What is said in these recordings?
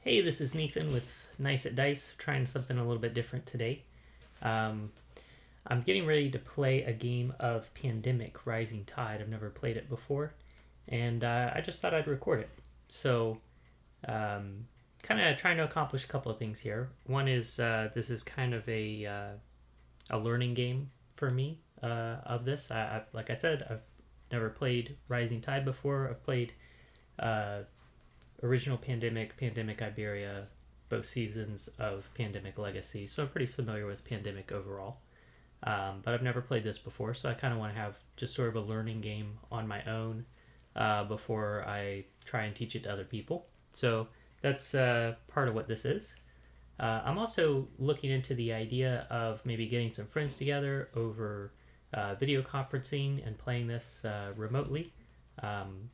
Hey, this is Nathan with Nice at Dice, trying something a little bit different today. Um, I'm getting ready to play a game of Pandemic Rising Tide. I've never played it before, and I just thought I'd record it. So, kind of trying to accomplish a couple of things here. One is this is kind of a learning game for me of this. Like I said, I've never played Rising Tide before. I've played uh, original Pandemic, Pandemic Iberia, both seasons of Pandemic Legacy, so I'm pretty familiar with Pandemic overall. But I've never played this before, so I kind of want to have just sort of a learning game on my own before I try and teach it to other people. So that's part of what this is. I'm also looking into the idea of maybe getting some friends together over video conferencing and playing this remotely,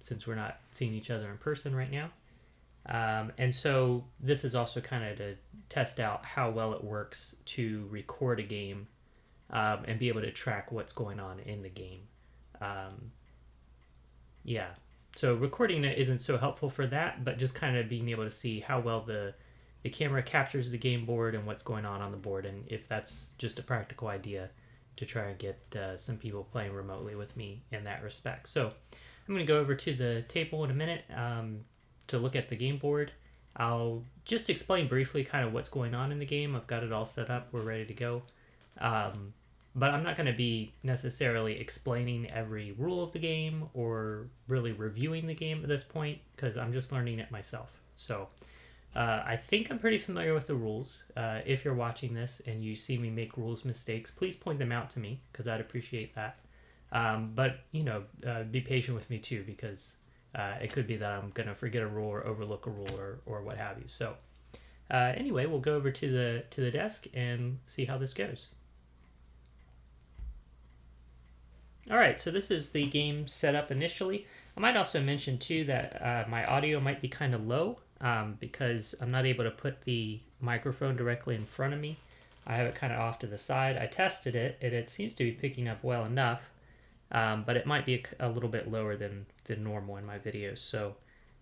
since we're not seeing each other in person right now. And so this is also kind of to test out how well it works to record a game and be able to track what's going on in the game. Um, yeah. So recording it isn't so helpful for that, but just kind of being able to see how well the camera captures the game board and what's going on the board, and if that's just a practical idea to try and get some people playing remotely with me in that respect. So I'm going to go over to the table in a minute to look at the game board. I'll just explain briefly kind of what's going on in the game. I've got it all set up. We're ready to go. Um, but I'm not going to be necessarily explaining every rule of the game or really reviewing the game at this point because I'm just learning it myself. So I think I'm pretty familiar with the rules. If you're watching this and you see me make rules mistakes, please point them out to me because I'd appreciate that. But, be patient with me too because it could be that I'm going to forget a rule or overlook a rule or what have you. So anyway, we'll go over to the desk and see how this goes. All right, so this is the game set up initially. I might also mention too that my audio might be kind of low because I'm not able to put the microphone directly in front of me. I have it kind of off to the side. I tested it, and it seems to be picking up well enough, but it might be a little bit lower than normal in my videos. So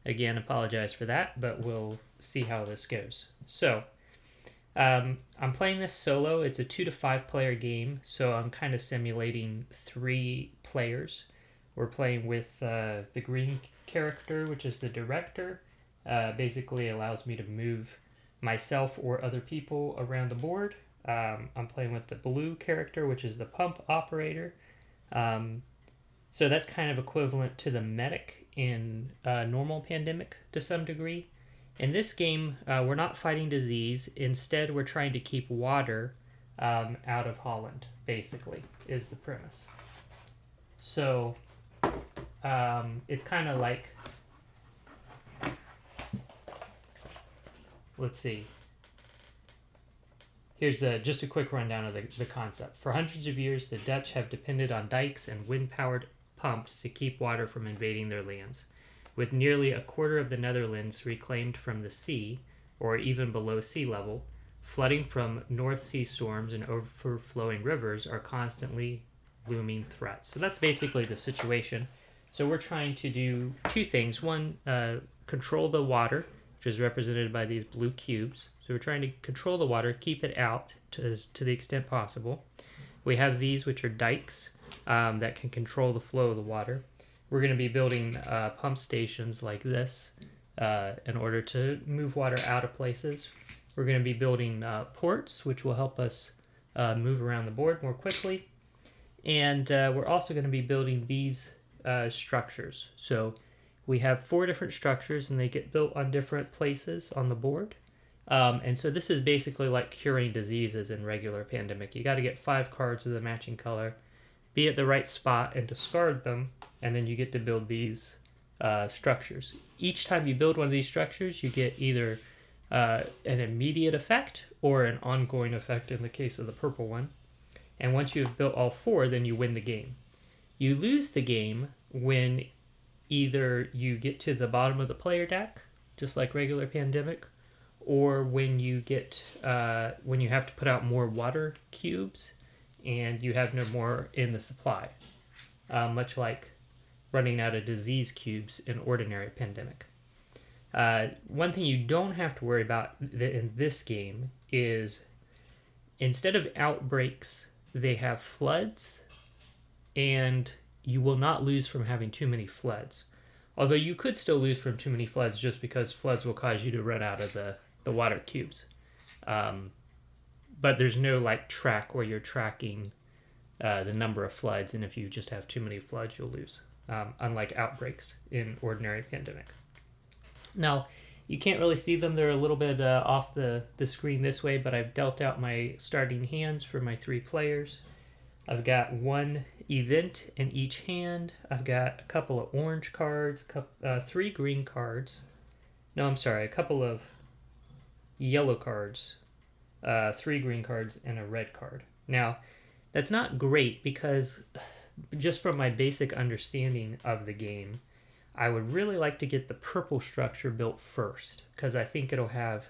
again, apologize for that, but we'll see how this goes. So I'm playing this solo. It's a 2 to 5 player game, so I'm kind of simulating 3 players. We're playing with the green character, which is the director. Basically allows me to move myself or other people around the board. I'm playing with the blue character, which is the pump operator. So that's kind of equivalent to the medic in normal Pandemic to some degree. In this game, we're not fighting disease. Instead, we're trying to keep water out of Holland, basically, is the premise. So it's kind of like, let's see. Here's just a quick rundown of the concept. For hundreds of years, the Dutch have depended on dikes and wind-powered pumps to keep water from invading their lands. With nearly a quarter of the Netherlands reclaimed from the sea, or even below sea level, flooding from North Sea storms and overflowing rivers are constantly looming threats. So that's basically the situation. So we're trying to do 2 things. One, control the water, which is represented by these blue cubes. So we're trying to control the water, keep it out to the extent possible. We have these, which are dikes that can control the flow of the water. We're going to be building pump stations like this in order to move water out of places. We're going to be building ports, which will help us move around the board more quickly. And we're also going to be building these structures. So we have 4 different structures, and they get built on different places on the board. And so this is basically like curing diseases in regular Pandemic. You got to get 5 cards of the matching color, be at the right spot, and discard them, and then you get to build these structures. Each time you build one of these structures, you get either an immediate effect or an ongoing effect in the case of the purple one. And once you've built all 4, then you win the game. You lose the game when either you get to the bottom of the player deck, just like regular Pandemic, or when you get when you have to put out more water cubes and you have no more in the supply, much like running out of disease cubes in ordinary Pandemic. One thing you don't have to worry about in this game is instead of outbreaks, they have floods, and you will not lose from having too many floods. Although you could still lose from too many floods just because floods will cause you to run out of the water cubes. But there's no like track where you're tracking the number of floods, and if you just have too many floods, you'll lose. Unlike outbreaks in ordinary pandemic. Now, you can't really see them. They're a little bit off the screen this way, but I've dealt out my starting hands for my 3 players. I've got 1 event in each hand. I've got a couple of orange cards, 3 green cards. No, I'm sorry, a couple of yellow cards, 3 green cards, and a red card. Now, that's not great because just from my basic understanding of the game, I would really like to get the purple structure built first because I think it'll have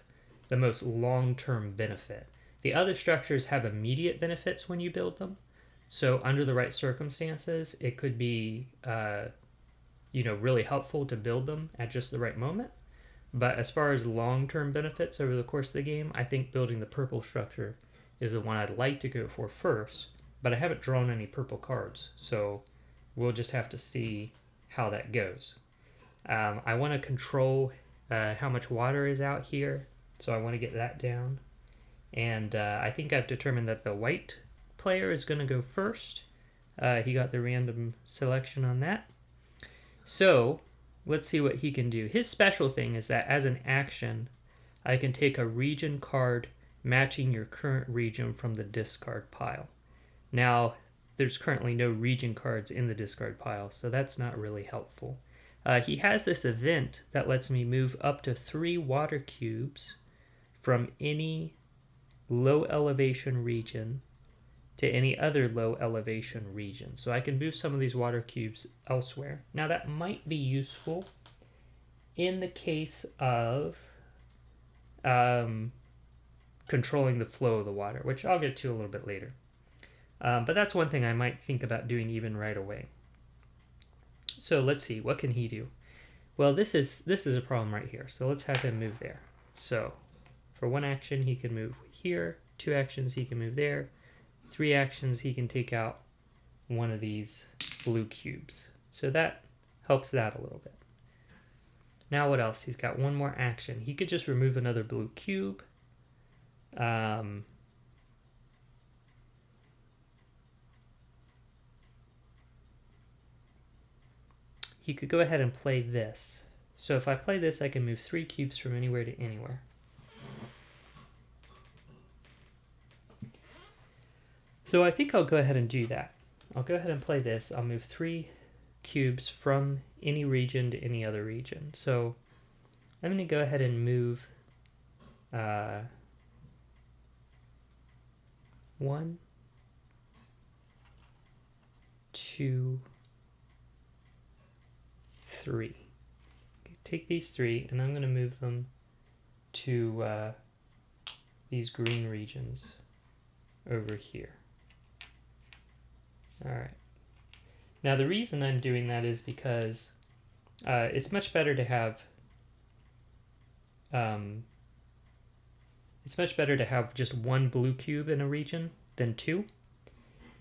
the most long-term benefit. The other structures have immediate benefits when you build them. So under the right circumstances, it could be, really helpful to build them at just the right moment. But as far as long-term benefits over the course of the game, I think building the purple structure is the one I'd like to go for first. But I haven't drawn any purple cards, so we'll just have to see how that goes. I want to control how much water is out here, so I want to get that down. And I think I've determined that the white player is going to go first. He got the random selection on that. So let's see what he can do. His special thing is that as an action, I can take a region card matching your current region from the discard pile. Now, there's currently no region cards in the discard pile, so that's not really helpful. He has this event that lets me move up to 3 water cubes from any low elevation region to any other low elevation region. So I can move some of these water cubes elsewhere. Now that might be useful in the case of controlling the flow of the water, which I'll get to a little bit later. But that's one thing I might think about doing even right away. So let's see, what can he do? Well, this is a problem right here. So let's have him move there. So for 1 action, he can move here. 2 actions, he can move there. 3 actions, he can take out one of these blue cubes. So that helps that a little bit. Now what else? He's got 1 more action. He could just remove another blue cube. He could go ahead and play this. So if I play this, I can move 3 cubes from anywhere to anywhere. So I think I'll go ahead and do that. I'll go ahead and play this. I'll move 3 cubes from any region to any other region. So I'm going to go ahead and move 1, 2, 3. Take these 3, and I'm going to move them to these green regions over here. All right. Now the reason I'm doing that is because it's much better to have just 1 blue cube in a region than 2.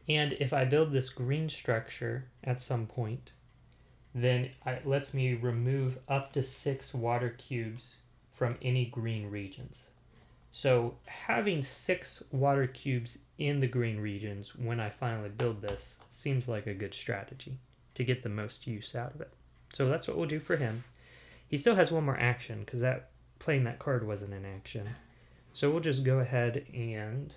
And if I build this green structure at some point, then it lets me remove up to 6 water cubes from any green regions. So having 6 water cubes in the green regions when I finally build this seems like a good strategy to get the most use out of it. So that's what we'll do for him. He still has 1 more action because playing that card wasn't an action. So we'll just go ahead and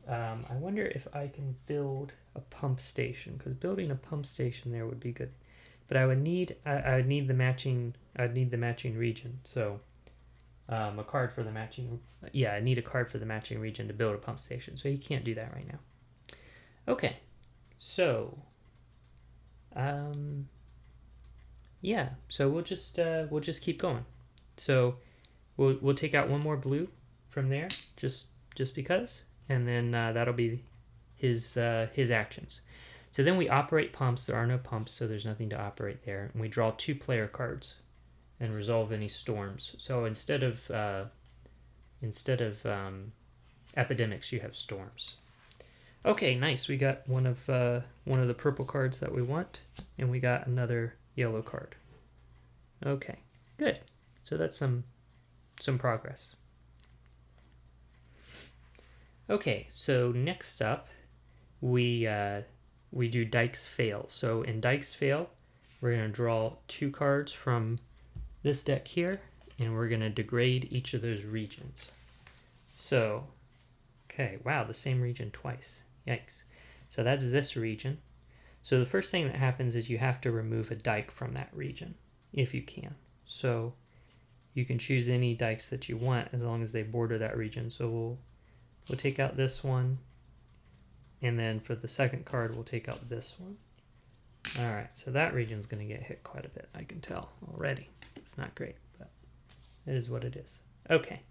I wonder if I can build a pump station, because building a pump station there would be good. But I would need the matching region. So a card for the matching. Yeah, I need a card for the matching region to build a pump station. So he can't do that right now. Okay, so yeah. So we'll just keep going. So we'll take out 1 more blue from there, just because, and then that'll be his actions. So then we operate pumps. There are no pumps, so there's nothing to operate there. And we draw 2 player cards. and resolve any storms. So instead of epidemics, you have storms. Okay, nice. We got one of the purple cards that we want, and we got another yellow card. Okay, good. So that's some progress. Okay, so next up, we do Dykes Fail. So in Dykes Fail, we're going to draw 2 cards from this deck here, and we're going to degrade each of those regions. So, okay, wow, the same region twice. Yikes. So that's this region. So the first thing that happens is you have to remove a dike from that region, if you can. So you can choose any dikes that you want as long as they border that region. So we'll take out this one, and then for the second card, we'll take out this one. All right, so that region's going to get hit quite a bit, I can tell already. It's not great, but it is what it is. Okay.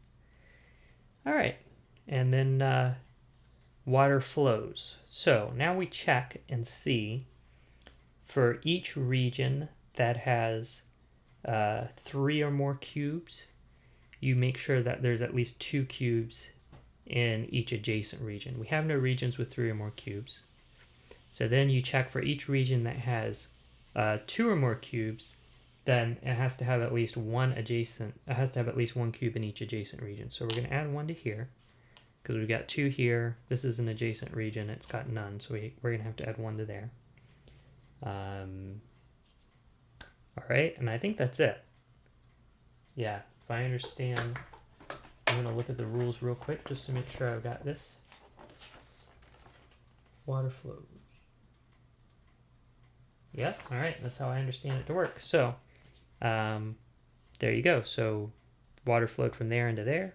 All right, and then water flows. So now we check and see for each region that has 3 or more cubes, you make sure that there's at least 2 cubes in each adjacent region. We have no regions with 3 or more cubes. So then you check for each region that has 2 or more cubes, then it has to have at least one cube in each adjacent region. So we're going to add 1 to here because we've got 2 here. This is an adjacent region. It's got none, so we're going to have to add 1 to there. All right, and I think that's it. Yeah, if I understand, I'm going to look at the rules real quick just to make sure I've got this. Water flows. Yep, all right, that's how I understand it to work. So, there you go. So, water flowed from there into there,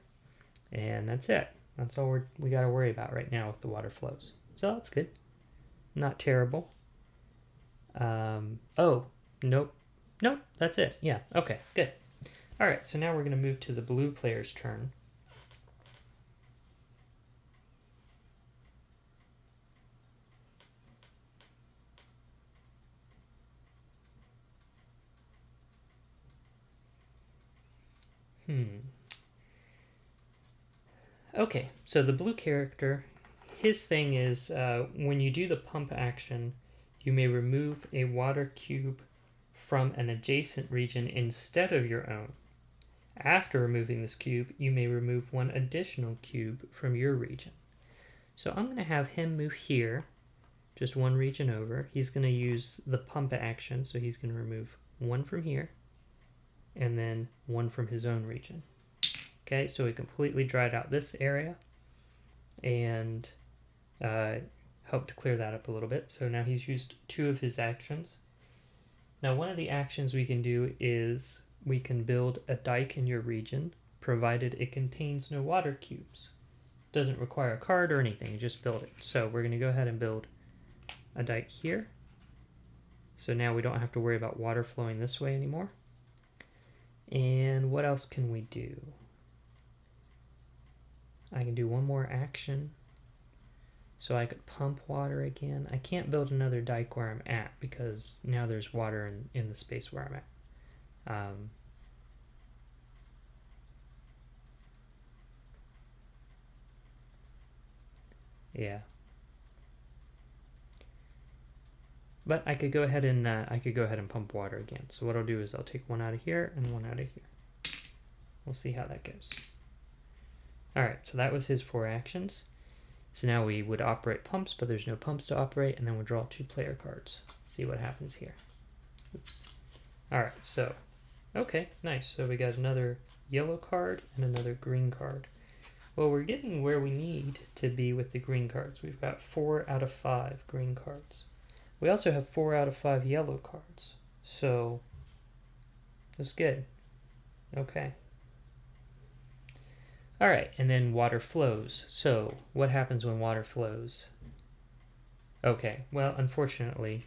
and that's it. That's all we got to worry about right now with the water flows. So that's good. Not terrible. Oh, nope, that's it. Yeah, okay, good. All right, so now we're going to move to the blue player's turn. Okay, so the blue character, his thing is when you do the pump action, you may remove a water cube from an adjacent region instead of your own. After removing this cube, you may remove 1 additional cube from your region. So I'm going to have him move here, just 1 region over. He's going to use the pump action, so he's going to remove 1 from here, and then 1 from his own region. Okay, so we completely dried out this area and helped to clear that up a little bit. So now he's used 2 of his actions. Now one of the actions we can do is we can build a dike in your region, provided it contains no water cubes. Doesn't require a card or anything, just build it. So we're going to go ahead and build a dike here. So now we don't have to worry about water flowing this way anymore. And what else can we do? I can do 1 more action. So I could pump water again. I can't build another dike where I'm at because now there's water in the space where I'm at. Yeah. But I could go ahead and pump water again. So what I'll do is I'll take 1 out of here and 1 out of here. We'll see how that goes. All right, so that was his 4 actions. So now we would operate pumps, but there's no pumps to operate, and then we'll draw 2 player cards. See what happens here. Oops. All right, so, okay, nice. So we got another yellow card and another green card. Well, we're getting where we need to be with the green cards. We've got 4 out of 5 green cards. We also have 4 out of 5 yellow cards. So, that's good. Okay. All right, and then water flows. So what happens when water flows? Okay, well, unfortunately,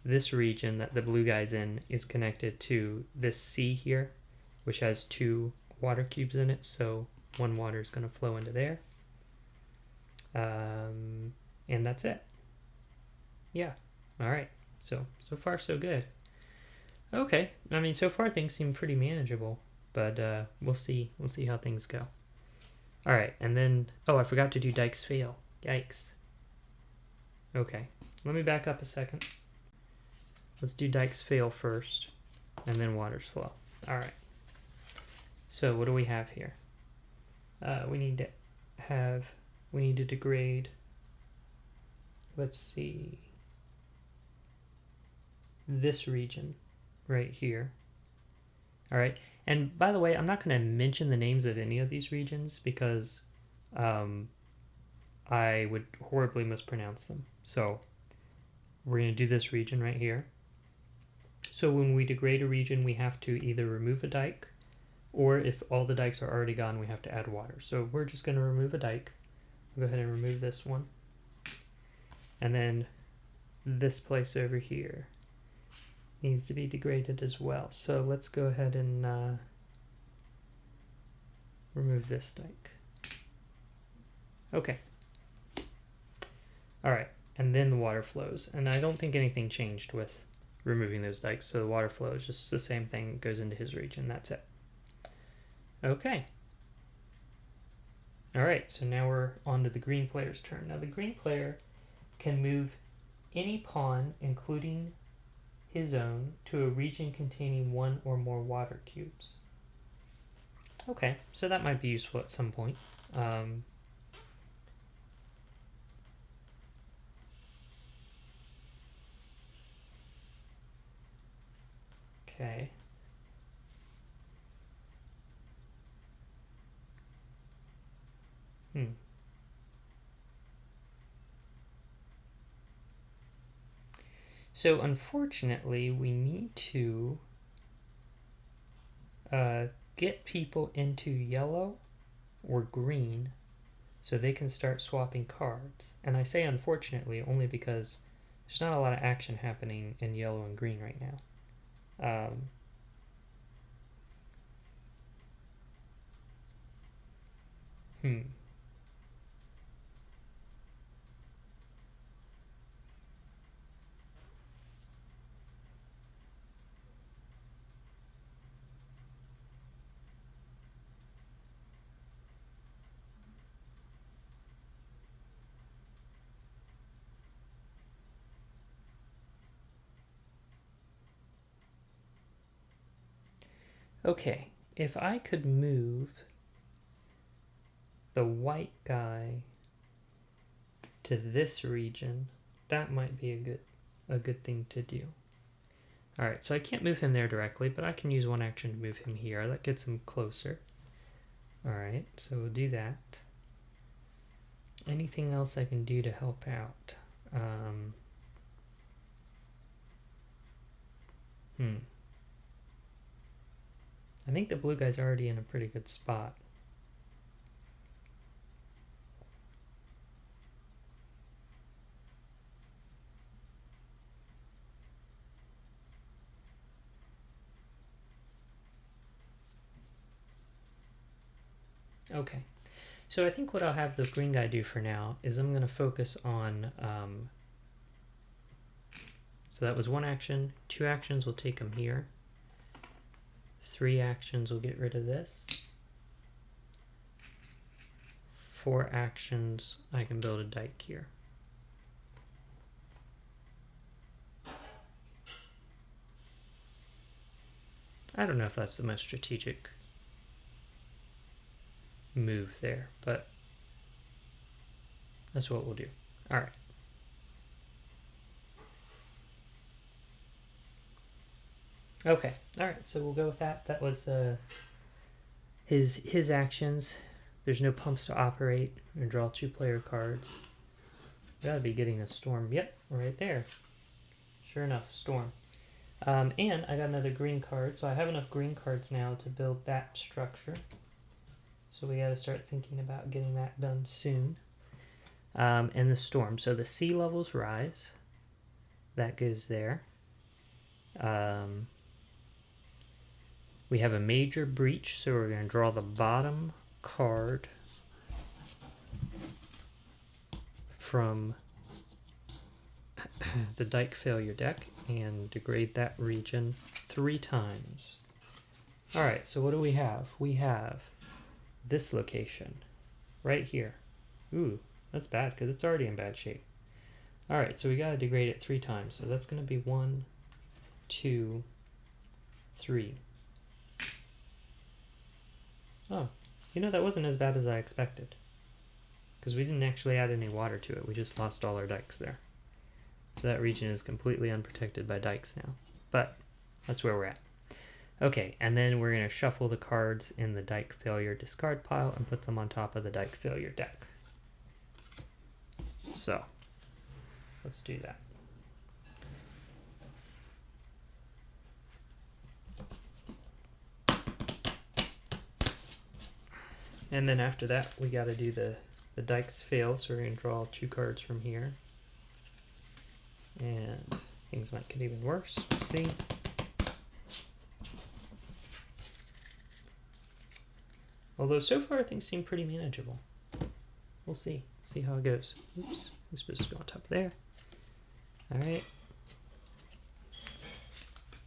this region that the blue guy's in is connected to this sea here, which has 2 water cubes in it. So 1 water is going to flow into there. And that's it. Yeah, all right. So far so good. Okay, I mean, so far things seem pretty manageable, but we'll see. We'll see how things go. All right, and then I forgot to do Dykes Fail. Yikes. Okay, let me back up a second. Let's do Dykes Fail first, and then Waters Flow. All right. So what do we have here? We need to degrade. Let's see. This region right here. All right. And by the way, I'm not going to mention the names of any of these regions because I would horribly mispronounce them. So we're going to do this region right here. So when we degrade a region, we have to either remove a dike, or if all the dikes are already gone, we have to add water. So we're just going to remove a dike. I'll go ahead and remove this one. And then this place over here needs to be degraded as well. So let's go ahead and remove this dike. Okay. All right, and then the water flows. And I don't think anything changed with removing those dikes. So the water flow is just the same thing, goes into his region. That's it. Okay. All right, so now we're on to the green player's turn. Now the green player can move any pawn, including his own, to a region containing one or more water cubes. Okay, so that might be useful at some point. Okay. So unfortunately, we need to get people into yellow or green so they can start swapping cards. And I say unfortunately only because there's not a lot of action happening in yellow and green right now. Okay, if I could move the white guy to this region, that might be a good thing to do. All right, so I can't move him there directly, but I can use one action to move him here. That gets him closer. All right, so we'll do that. Anything else I can do to help out? I think the blue guy's already in a pretty good spot. Okay, so I think what I'll have the green guy do for now is I'm going to focus on, so that was one action, 2 actions will take him here, 3 actions will get rid of this, 4 actions I can build a dike here. I don't know if that's the most strategic move there, but that's what we'll do. All right. Okay. All right. So we'll go with that. That was his actions. There's no pumps to operate. We're gonna draw 2 player cards. Gotta be getting a storm. Yep, right there. Sure enough, storm. And I got another green card, so I have enough green cards now to build that structure. So we got to start thinking about getting that done soon. And the storm. So the sea levels rise. That goes there. We have a major breach, so we're going to draw the bottom card from the Dike Failure deck and degrade that region 3 times. Alright, so what do we have? We have this location right here. Ooh, that's bad because it's already in bad shape. Alright, so we got to degrade it 3 times. So that's going to be 1, 2, 3. Oh, you know, that wasn't as bad as I expected. Because we didn't actually add any water to it. We just lost all our dikes there. So that region is completely unprotected by dikes now. But that's where we're at. Okay, and then we're going to shuffle the cards in the dike failure discard pile and put them on top of the dike failure deck. So, let's do that. And then after that, we got to do the dikes fail, so we're going to draw 2 cards from here. And things might get even worse. We'll see. Although so far things seem pretty manageable. We'll see. See how it goes. Oops. I'm supposed to go on top of there. Alright.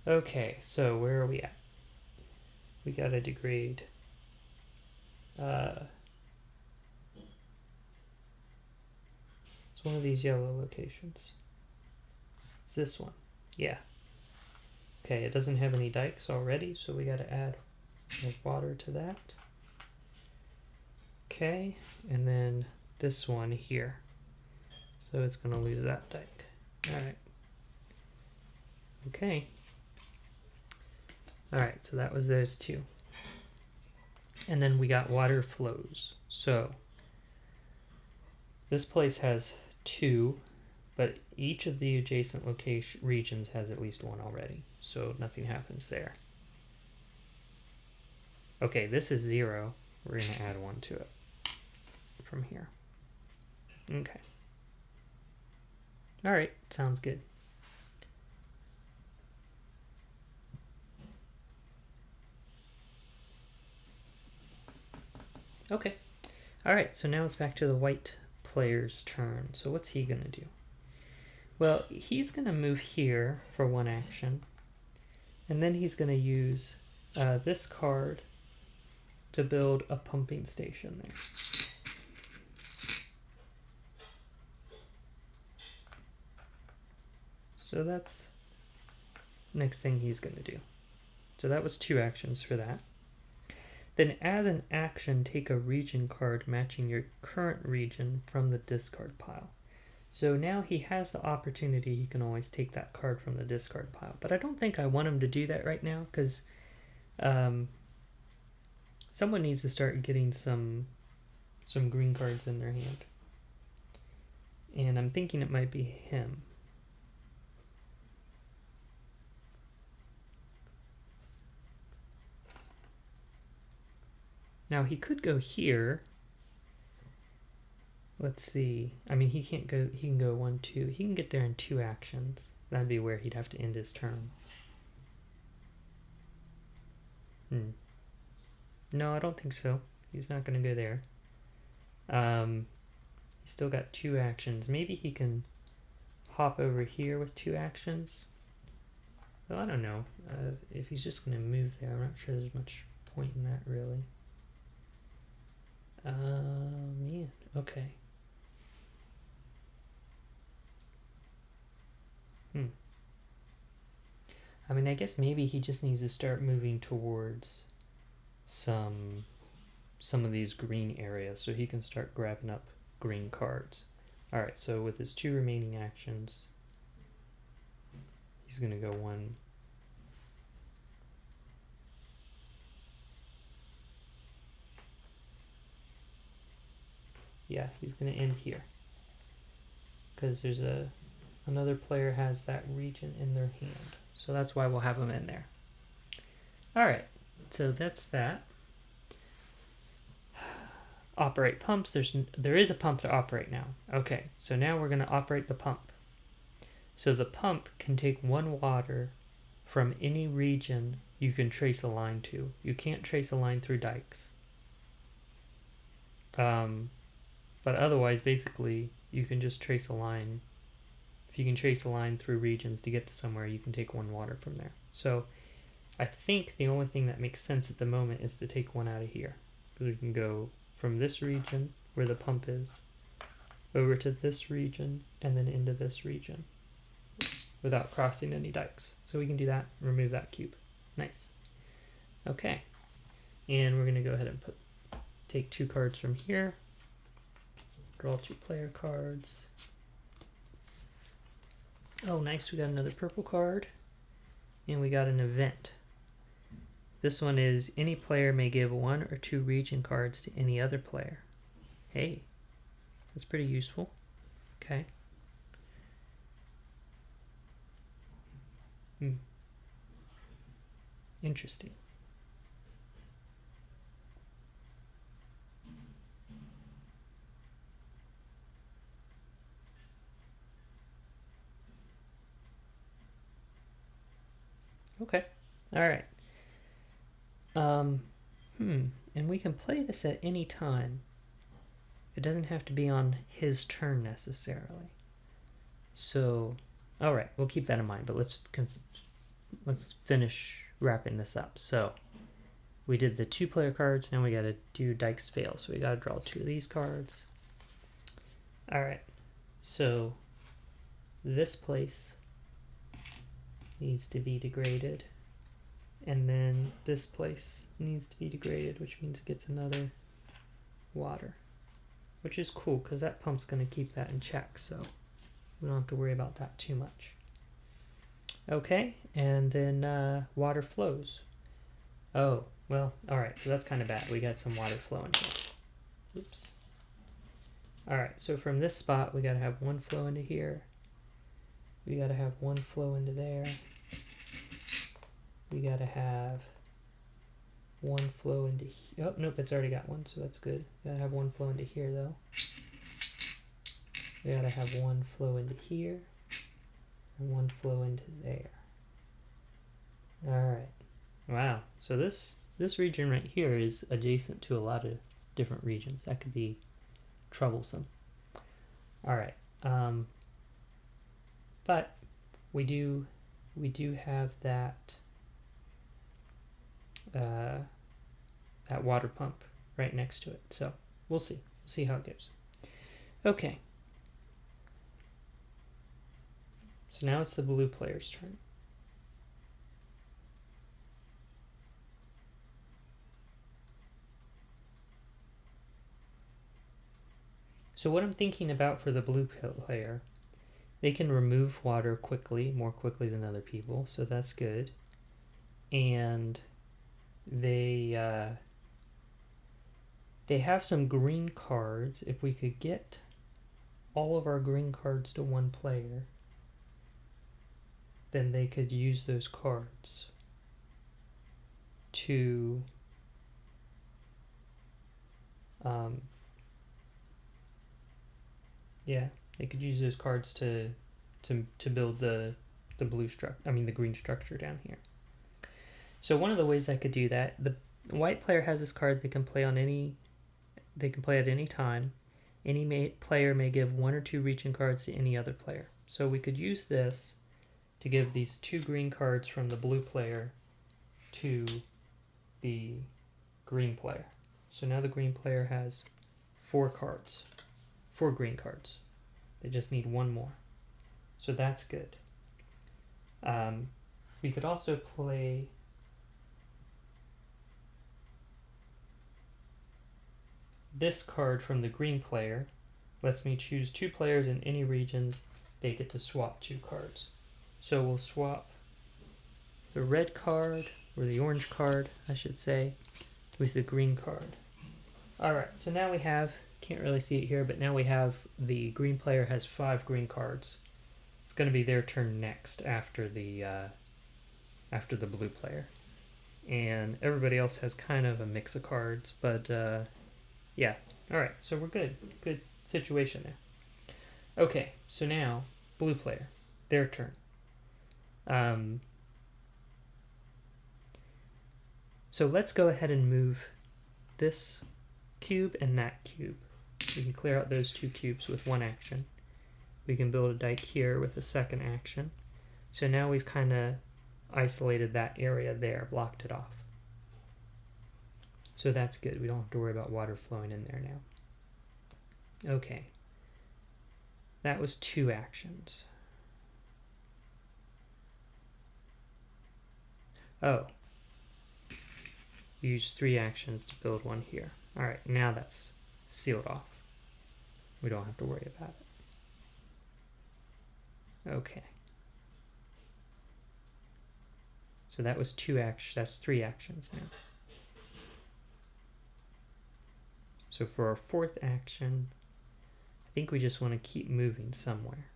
Okay, so where are we at? We gotta degrade. It's one of these yellow locations. It's this one. Yeah. Okay, it doesn't have any dikes already, so we gotta add more water to that. Okay, and then this one here. So it's going to lose that dike. Alright. Okay. Alright, so that was those 2. And then we got water flows. So this place has 2, but each of the adjacent regions has at least 1 already. So nothing happens there. Okay, this is 0. We're going to add 1 to it from here. Okay. All right, sounds good. Okay. All right, so now it's back to the white player's turn. So what's he going to do? Well, he's going to move here for 1 action. And then he's going to use this card to build a pumping station there. So that's next thing he's going to do. So that was 2 actions for that. Then as an action, take a region card matching your current region from the discard pile. So now he has the opportunity, he can always take that card from the discard pile. But I don't think I want him to do that right now, because someone needs to start getting some green cards in their hand. And I'm thinking it might be him. Now he could go here. Let's see. I mean, he can't go. He can go 1, 2. He can get there in 2 actions. That'd be where he'd have to end his turn. No, I don't think so. He's not going to go there. He's still got 2 actions. Maybe he can hop over here with 2 actions. Well, I don't know. If he's just going to move there, I'm not sure there's much point in that, really. Man. Okay. I mean, I guess maybe he just needs to start moving towards some of these green areas so he can start grabbing up green cards. Alright, so with his 2 remaining actions, he's going to go 1. Yeah, he's going to end here. Because there's another player has that region in their hand. So that's why we'll have him in there. Alright, so that's that. Operate pumps. There is a pump to operate now. Okay, so now we're going to operate the pump. So the pump can take 1 water from any region you can trace a line to. You can't trace a line through dikes. But otherwise, basically, you can just trace a line. If you can trace a line through regions to get to somewhere, you can take 1 water from there. So I think the only thing that makes sense at the moment is to take one out of here. We can go from this region, where the pump is, over to this region, and then into this region, without crossing any dikes. So we can do that, remove that cube. Nice. Okay. And we're going to go ahead and take 2 cards from here, draw 2 player cards. Oh, nice, we got another purple card, and we got an event. This one is, any player may give 1 or 2 region cards to any other player. Hey, that's pretty useful. Okay. Interesting. Okay. All right. And we can play this at any time. It doesn't have to be on his turn necessarily. So, all right, we'll keep that in mind. But let's finish wrapping this up. So, we did the 2 player cards. Now we got to do Dike's Fail. So we got to draw 2 of these cards. All right. So this place needs to be degraded, and then this place needs to be degraded, which means it gets another water, which is cool because that pump's going to keep that in check, so we don't have to worry about that too much. Okay, and then water flows. Oh, well, all right, so that's kind of bad. We got some water flowing here. Oops. All right, so from this spot, we got to have 1 flow into here. We got to have 1 flow into there. We got to have 1 flow into here. Oh, nope, it's already got 1, so that's good. We got to have 1 flow into here, though. We got to have 1 flow into here and 1 flow into there. All right. Wow. So this region right here is adjacent to a lot of different regions. That could be troublesome. All right. But we do have that that water pump right next to it. So we'll see how it goes. Okay. So now it's the blue player's turn. So what I'm thinking about for the blue player, they can remove water quickly, more quickly than other people, so that's good. And they have some green cards. If we could get all of our green cards to 1 player, then they could use those cards to they could use those cards to build the green structure down here. So one of the ways I could do that, the white player has this card they can play at any time. Any player may give 1 or 2 region cards to any other player. So we could use this to give these 2 green cards from the blue player to the green player. So now the green player has 4 green cards. They just need 1 more. So that's good. We could also play this card from the green player. Lets me choose 2 players in any regions. They get to swap 2 cards. So we'll swap the red card, or the orange card, I should say, with the green card. Alright, so now we have, can't really see it here, but now we have the green player has 5 green cards. It's going to be their turn next after the blue player. And everybody else has kind of a mix of cards, but yeah. Alright, so we're good. Good situation there. Okay, so now, blue player, their turn. So let's go ahead and move this cube and that cube. We can clear out those 2 cubes with 1 action. We can build a dike here with a 2nd action. So now we've kind of isolated that area there, blocked it off. So that's good. We don't have to worry about water flowing in there now. Okay. That was 2 actions. Oh. Use 3 actions to build 1 here. Alright, now that's sealed off. We don't have to worry about it. Okay. So that was 2 actions. That's 3 actions now. So for our 4th action, I think we just want to keep moving somewhere.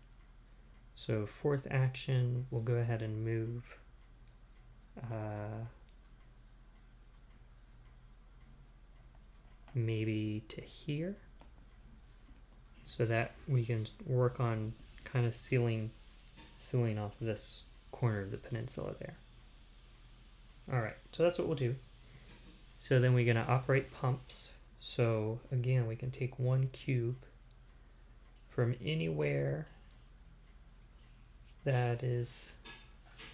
So 4th action, we'll go ahead and move maybe to here, so that we can work on kind of sealing off this corner of the peninsula there. Alright, so that's what we'll do. So then we're going to operate pumps. So again, we can take 1 cube from anywhere that is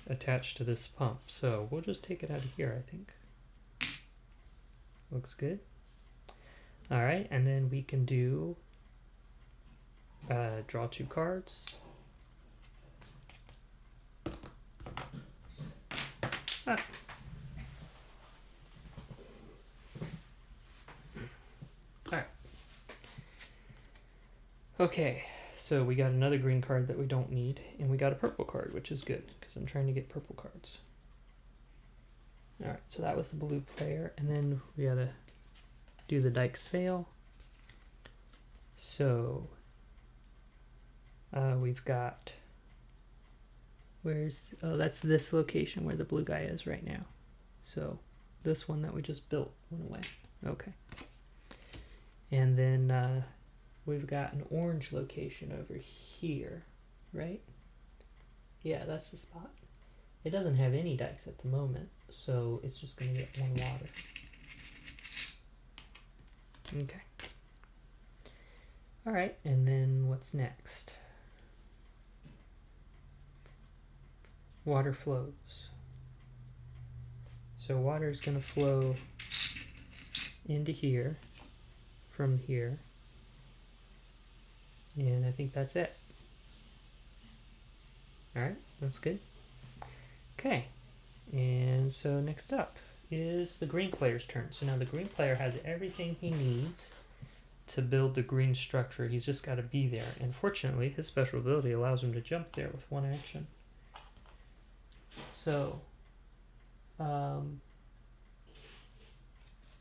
attached to this pump. So we'll just take it out of here, I think. Looks good. Alright, and then we can do draw 2 cards. Ah. Alright. Okay, so we got another green card that we don't need, and we got a purple card, which is good, because I'm trying to get purple cards. Alright, so that was the blue player, and then we gotta do the Dykes fail. So we've got, that's this location where the blue guy is right now. So this one that we just built went away. Okay. And then we've got an orange location over here, right? Yeah, that's the spot. It doesn't have any dikes at the moment, so it's just going to get 1 water. Okay. Alright, and then what's next? Water flows. So water is going to flow into here, from here, and I think that's it. Alright, that's good. Okay, and so next up is the green player's turn. So now the green player has everything he needs to build the green structure. He's just got to be there, and fortunately his special ability allows him to jump there with 1 action. So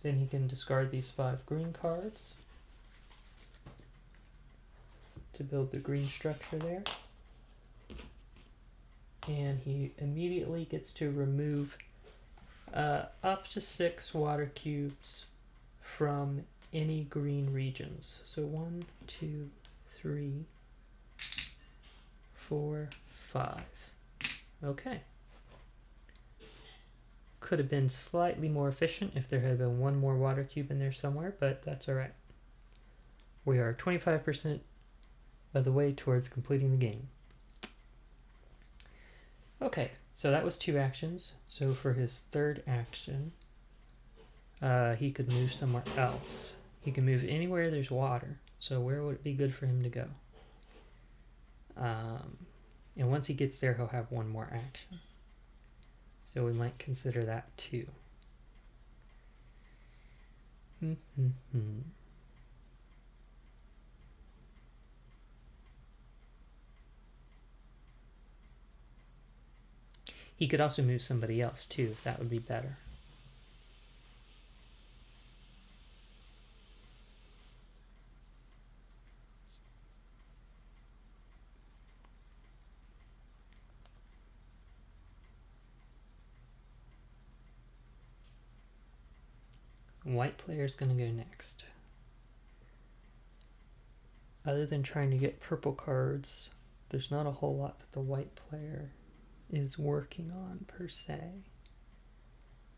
then he can discard these 5 green cards to build the green structure there. And he immediately gets to remove up to 6 water cubes from any green regions. So 1, 2, 3, 4, 5. Okay. Could have been slightly more efficient if there had been 1 more water cube in there somewhere, but that's alright. We are 25% of the way towards completing the game. Okay, so that was 2 actions. So for his 3rd action, he could move somewhere else. He can move anywhere there's water. So where would it be good for him to go? And once he gets there, he'll have 1 more action. So we might consider that too. He could also move somebody else too, if that would be better. White player's gonna go next. Other than trying to get purple cards, there's not a whole lot that the white player is working on per se.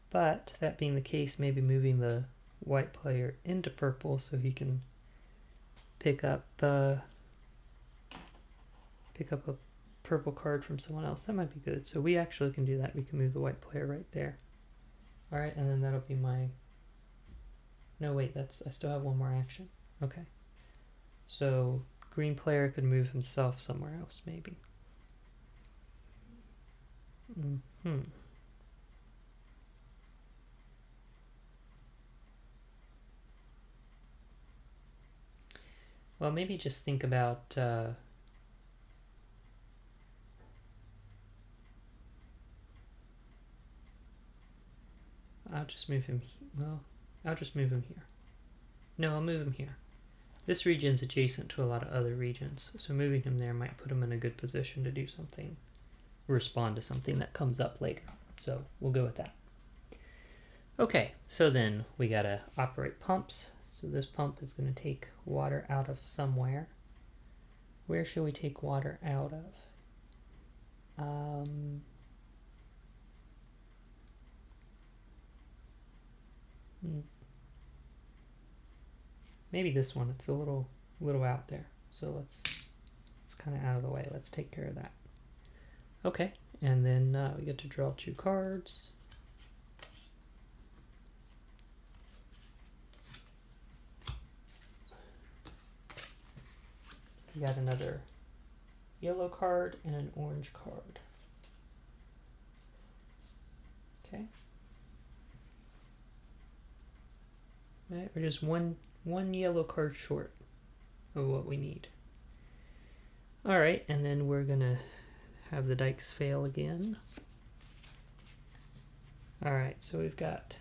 But that being the case, maybe moving the white player into purple so he can pick up a purple card from someone else. That might be good. So we actually can do that. We can move the white player right there. All right, and then that'll be my... No, wait, I still have one more action. Okay. So green player could move himself somewhere else, maybe. Well, maybe just think about... I'll just move him... Well, I'll just move him here. No, I'll move him here. This region's adjacent to a lot of other regions, so moving him there might put him in a good position to do something, respond to something that comes up later. So we'll go with that. Okay, so then we gotta operate pumps. So this pump is gonna take water out of somewhere. Where should we take water out of? Maybe this one. It's a little out there. So it's kind of out of the way. Let's take care of that. Okay, and then we get to draw 2 cards. We got another yellow card and an orange card. Okay. All right, we're just one yellow card short of what we need. All right, and then we're gonna have the dikes fail again. All right, so we've got,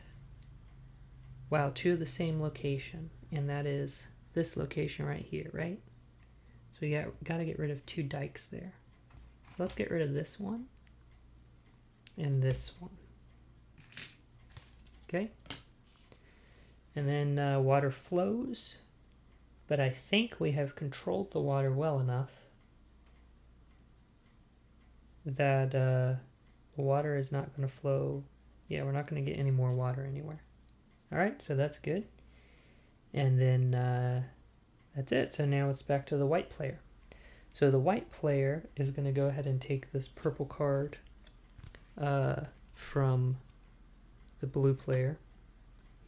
wow, 2 of the same location, and that is this location right here, right? So we got to get rid of 2 dikes there. Let's get rid of this one and this one. Okay. And then water flows, but I think we have controlled the water well enough that the water is not going to flow. Yeah, we're not going to get any more water anywhere. All right, so that's good. And then that's it. So now it's back to the white player. So the white player is going to go ahead and take this purple card from the blue player.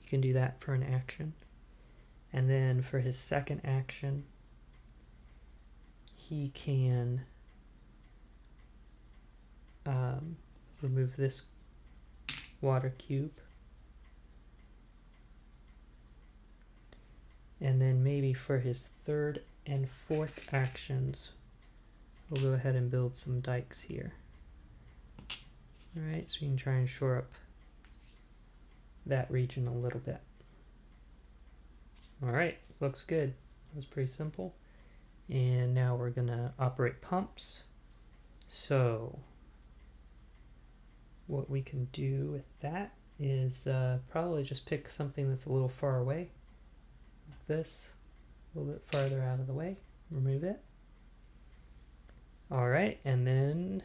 He can do that for an action. And then for his second action, he can remove this water cube. And then maybe for his third and fourth actions, we'll go ahead and build some dikes here. All right, so we can try and shore up that region a little bit. All right, looks good. That was pretty simple. And now we're gonna operate pumps. So what we can do with that is probably just pick something that's a little far away. Like this, a little bit farther out of the way. Remove it. All right, and then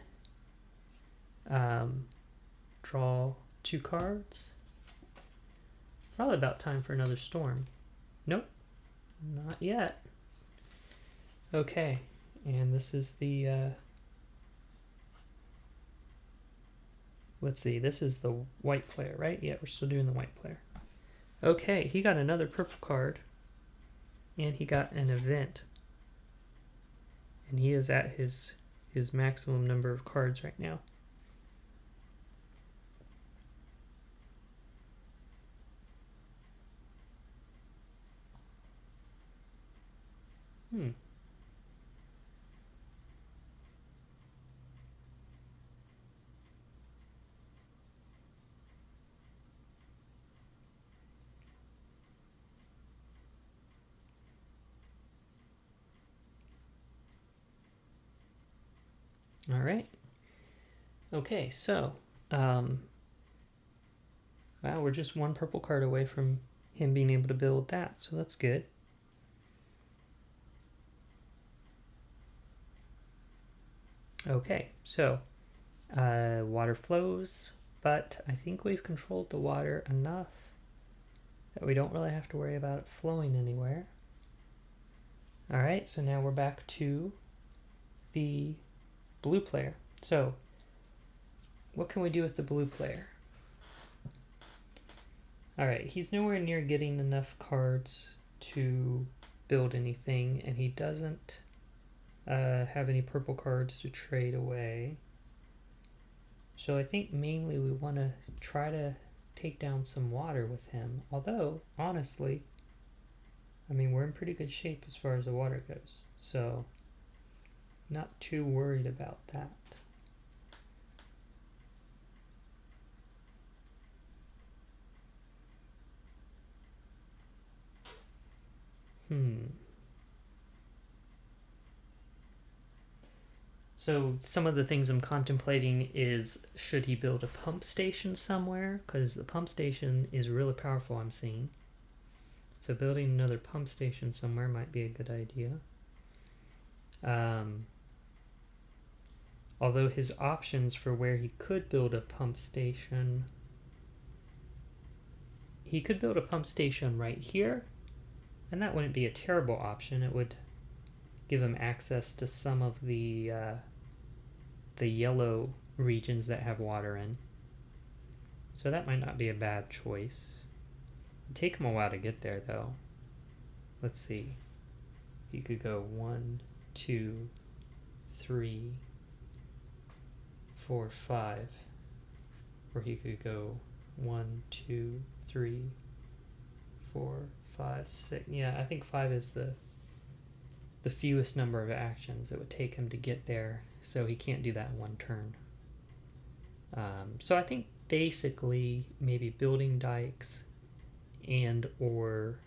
draw 2 cards. Probably about time for another storm. Nope, not yet. Okay, and this is the, let's see, this is the white player, right? Yeah, we're still doing the white player. Okay, he got another purple card, and he got an event. And he is at his maximum number of cards right now. All right. Okay, so, wow, we're just 1 purple card away from him being able to build that, so that's good. Okay, so, water flows, but I think we've controlled the water enough that we don't really have to worry about it flowing anywhere. All right, so now we're back to the blue player. So, what can we do with the blue player? Alright, he's nowhere near getting enough cards to build anything, and he doesn't have any purple cards to trade away. So I think mainly we want to try to take down some water with him. Although, honestly, I mean, we're in pretty good shape as far as the water goes. So, not too worried about that. So some of the things I'm contemplating is, should he build a pump station somewhere? Because the pump station is really powerful, I'm seeing. So building another pump station somewhere might be a good idea. Although his options for where he could build a pump station, he could build a pump station right here, and that wouldn't be a terrible option. It would give him access to some of the yellow regions that have water in. So that might not be a bad choice. It'd take him a while to get there, though. Let's see. He could go 1, 2, 3, 4, 5. Or he could go 1, 2, 3, 4, 5, 6. Yeah, I think 5 is the fewest number of actions it would take him to get there, so he can't do that in one turn. So I think basically maybe building dikes and or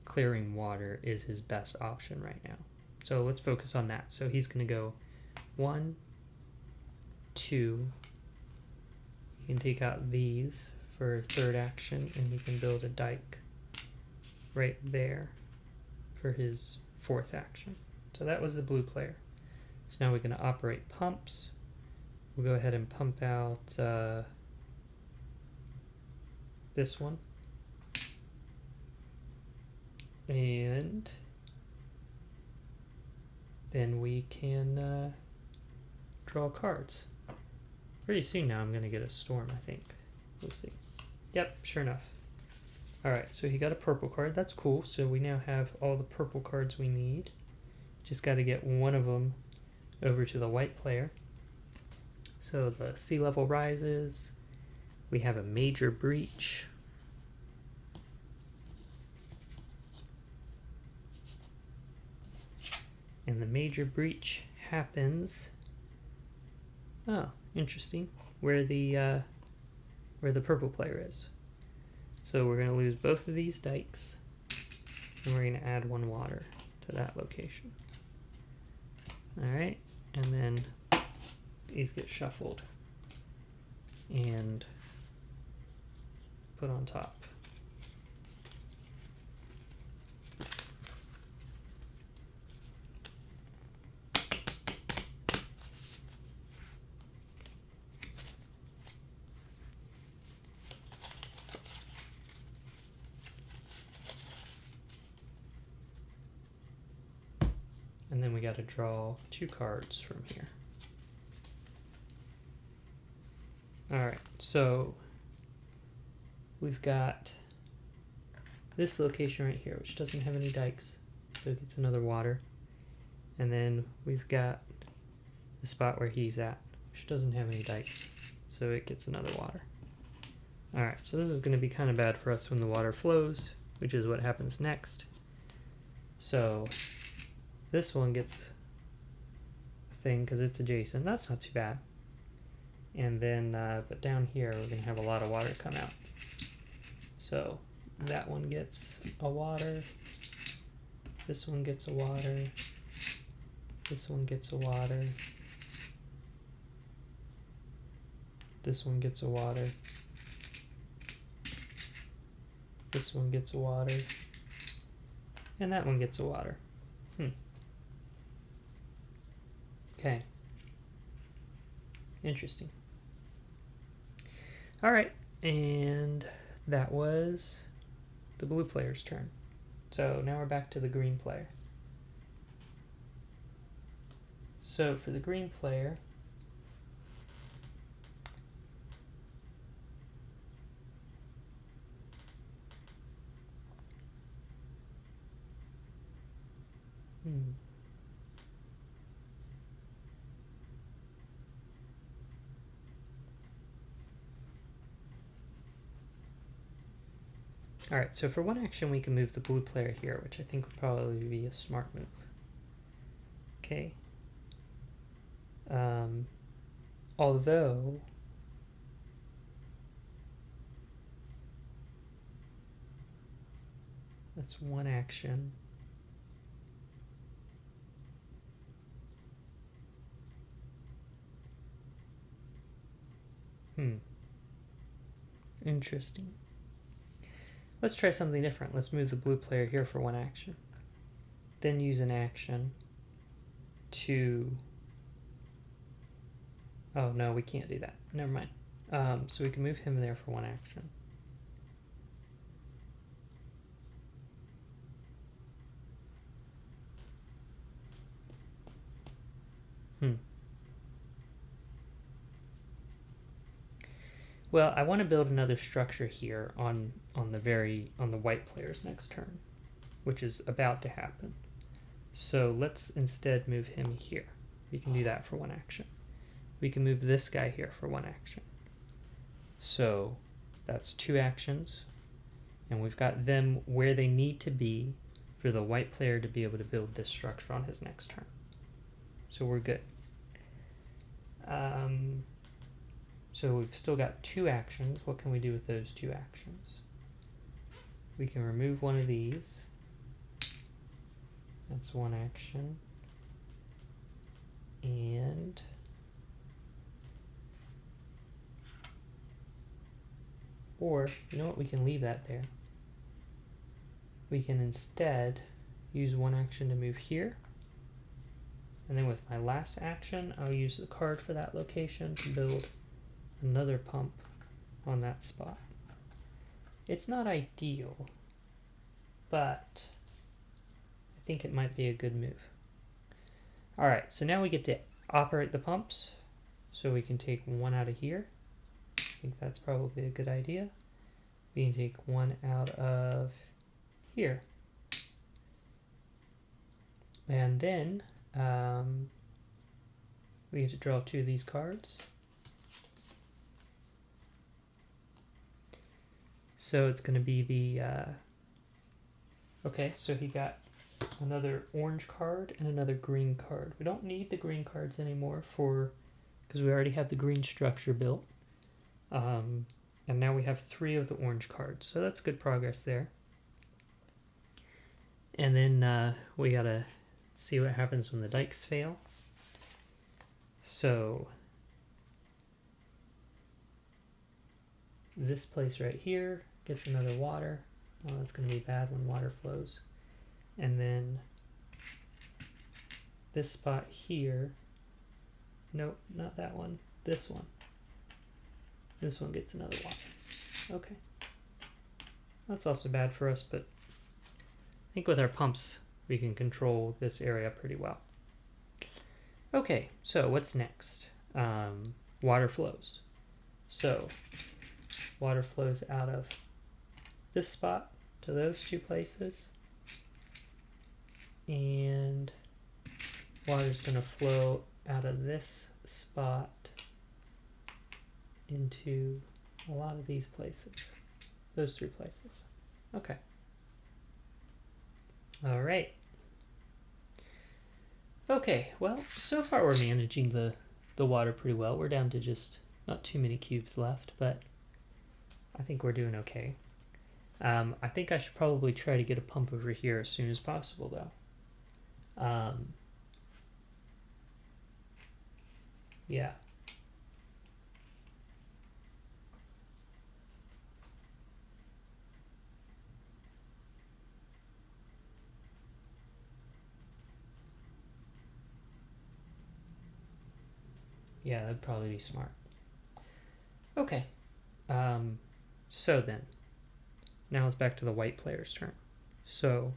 clearing water is his best option right now. So let's focus on that. So he's going to go 1, 2. He can take out these for third action, and he can build a dike right there for his fourth action. So that was the blue player. So now we're going to operate pumps. We'll go ahead and pump out this one. And then we can draw cards. Pretty soon now I'm going to get a storm, I think. We'll see. Yep, sure enough. Alright, so he got a purple card. That's cool. So we now have all the purple cards we need. Just got to get one of them over to the white player. So the sea level rises. We have a major breach. And the major breach happens. Oh, interesting. Where the purple player is. So we're going to lose both of these dikes, and we're going to add 1 water to that location. Alright, and then these get shuffled and put on top. And then we got to draw 2 cards from here. Alright, so we've got this location right here, which doesn't have any dikes, so it gets another water. And then we've got the spot where he's at, which doesn't have any dikes, so it gets another water. Alright, so this is going to be kind of bad for us when the water flows, which is what happens next. So this one gets a thing because it's adjacent. That's not too bad. And then, but down here, we're going to have a lot of water come out. So that one gets a water. This one gets a water. This one gets a water. This one gets a water. This one gets a water. And that one gets a water. Okay. Interesting. Alright, and that was the blue player's turn. So now we're back to the green player. So for the green player, All right, so for one action, we can move the blue player here, which I think would probably be a smart move. Okay. Although that's one action. Interesting. Let's try something different. Let's move the blue player here for one action. Then use an action to... Oh, no, we can't do that. Never mind. So we can move him there for one action. Well, I want to build another structure here on the white player's next turn, which is about to happen. So let's instead move him here. We can do that for one action. We can move this guy here for one action. So that's two actions, and we've got them where they need to be for the white player to be able to build this structure on his next turn. So we're good. So we've still got two actions. What can we do with those two actions? We can remove one of these. That's one action. And or, you know what, we can leave that there. We can instead use one action to move here. And then with my last action, I'll use the card for that location to build another pump on that spot. It's not ideal, but I think it might be a good move. All right, so now we get to operate the pumps. So we can take one out of here. I think that's probably a good idea. We can take one out of here. And then we get to draw two of these cards. So it's going to be the, okay, so he got another orange card and another green card. We don't need the green cards anymore because we already have the green structure built. And now we have three of the orange cards, so that's good progress there. And then we got to see what happens when the dikes fail. So this place right here gets another water. Oh, that's going to be bad when water flows. And then this spot here, nope, not that one, this one. This one gets another water. Okay. That's also bad for us, but I think with our pumps, we can control this area pretty well. Okay, so what's next? Water flows. So water flows out of this spot to those two places. And water's going to flow out of this spot into a lot of these places. Those three places. Okay. All right. Okay, well, so far we're managing the water pretty well. We're down to just not too many cubes left, but I think we're doing okay. I think I should probably try to get a pump over here as soon as possible, though. Yeah. Yeah, that'd probably be smart. Okay. So then, now it's back to the white player's turn. So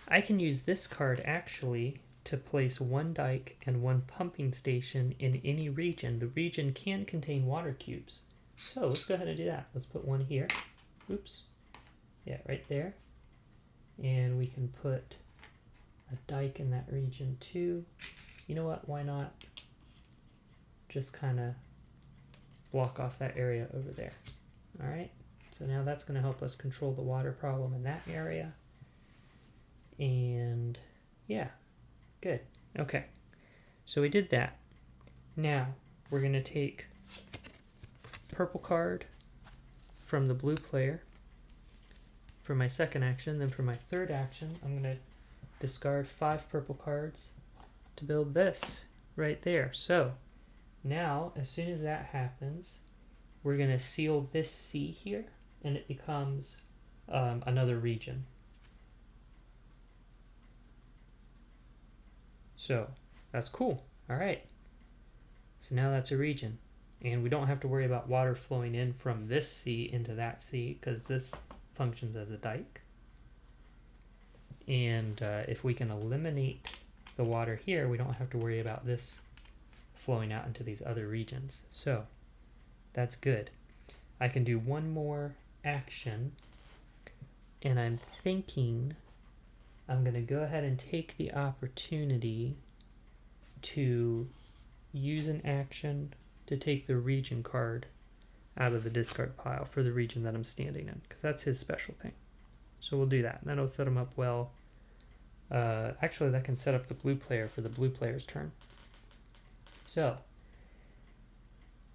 I can use this card actually to place one dike and one pumping station in any region. The region can contain water cubes. So let's go ahead and do that. Let's put one here. Oops. Yeah, right there. And we can put a dike in that region too. You know what? Why not just kind of block off that area over there? All right. So now that's going to help us control the water problem in that area. And yeah, good. Okay, so we did that. Now we're going to take purple card from the blue player for my second action. Then for my third action, I'm going to discard 5 purple cards to build this right there. So now, as soon as that happens, we're going to seal this C here, and it becomes another region. So that's cool. All right. So now that's a region. And we don't have to worry about water flowing in from this sea into that sea because this functions as a dike. And if we can eliminate the water here, we don't have to worry about this flowing out into these other regions. So that's good. I can do one more action, and I'm thinking I'm going to go ahead and take the opportunity to use an action to take the region card out of the discard pile for the region that I'm standing in, because that's his special thing. So we'll do that. And that'll set him up well. Actually, that can set up the blue player for the blue player's turn. So,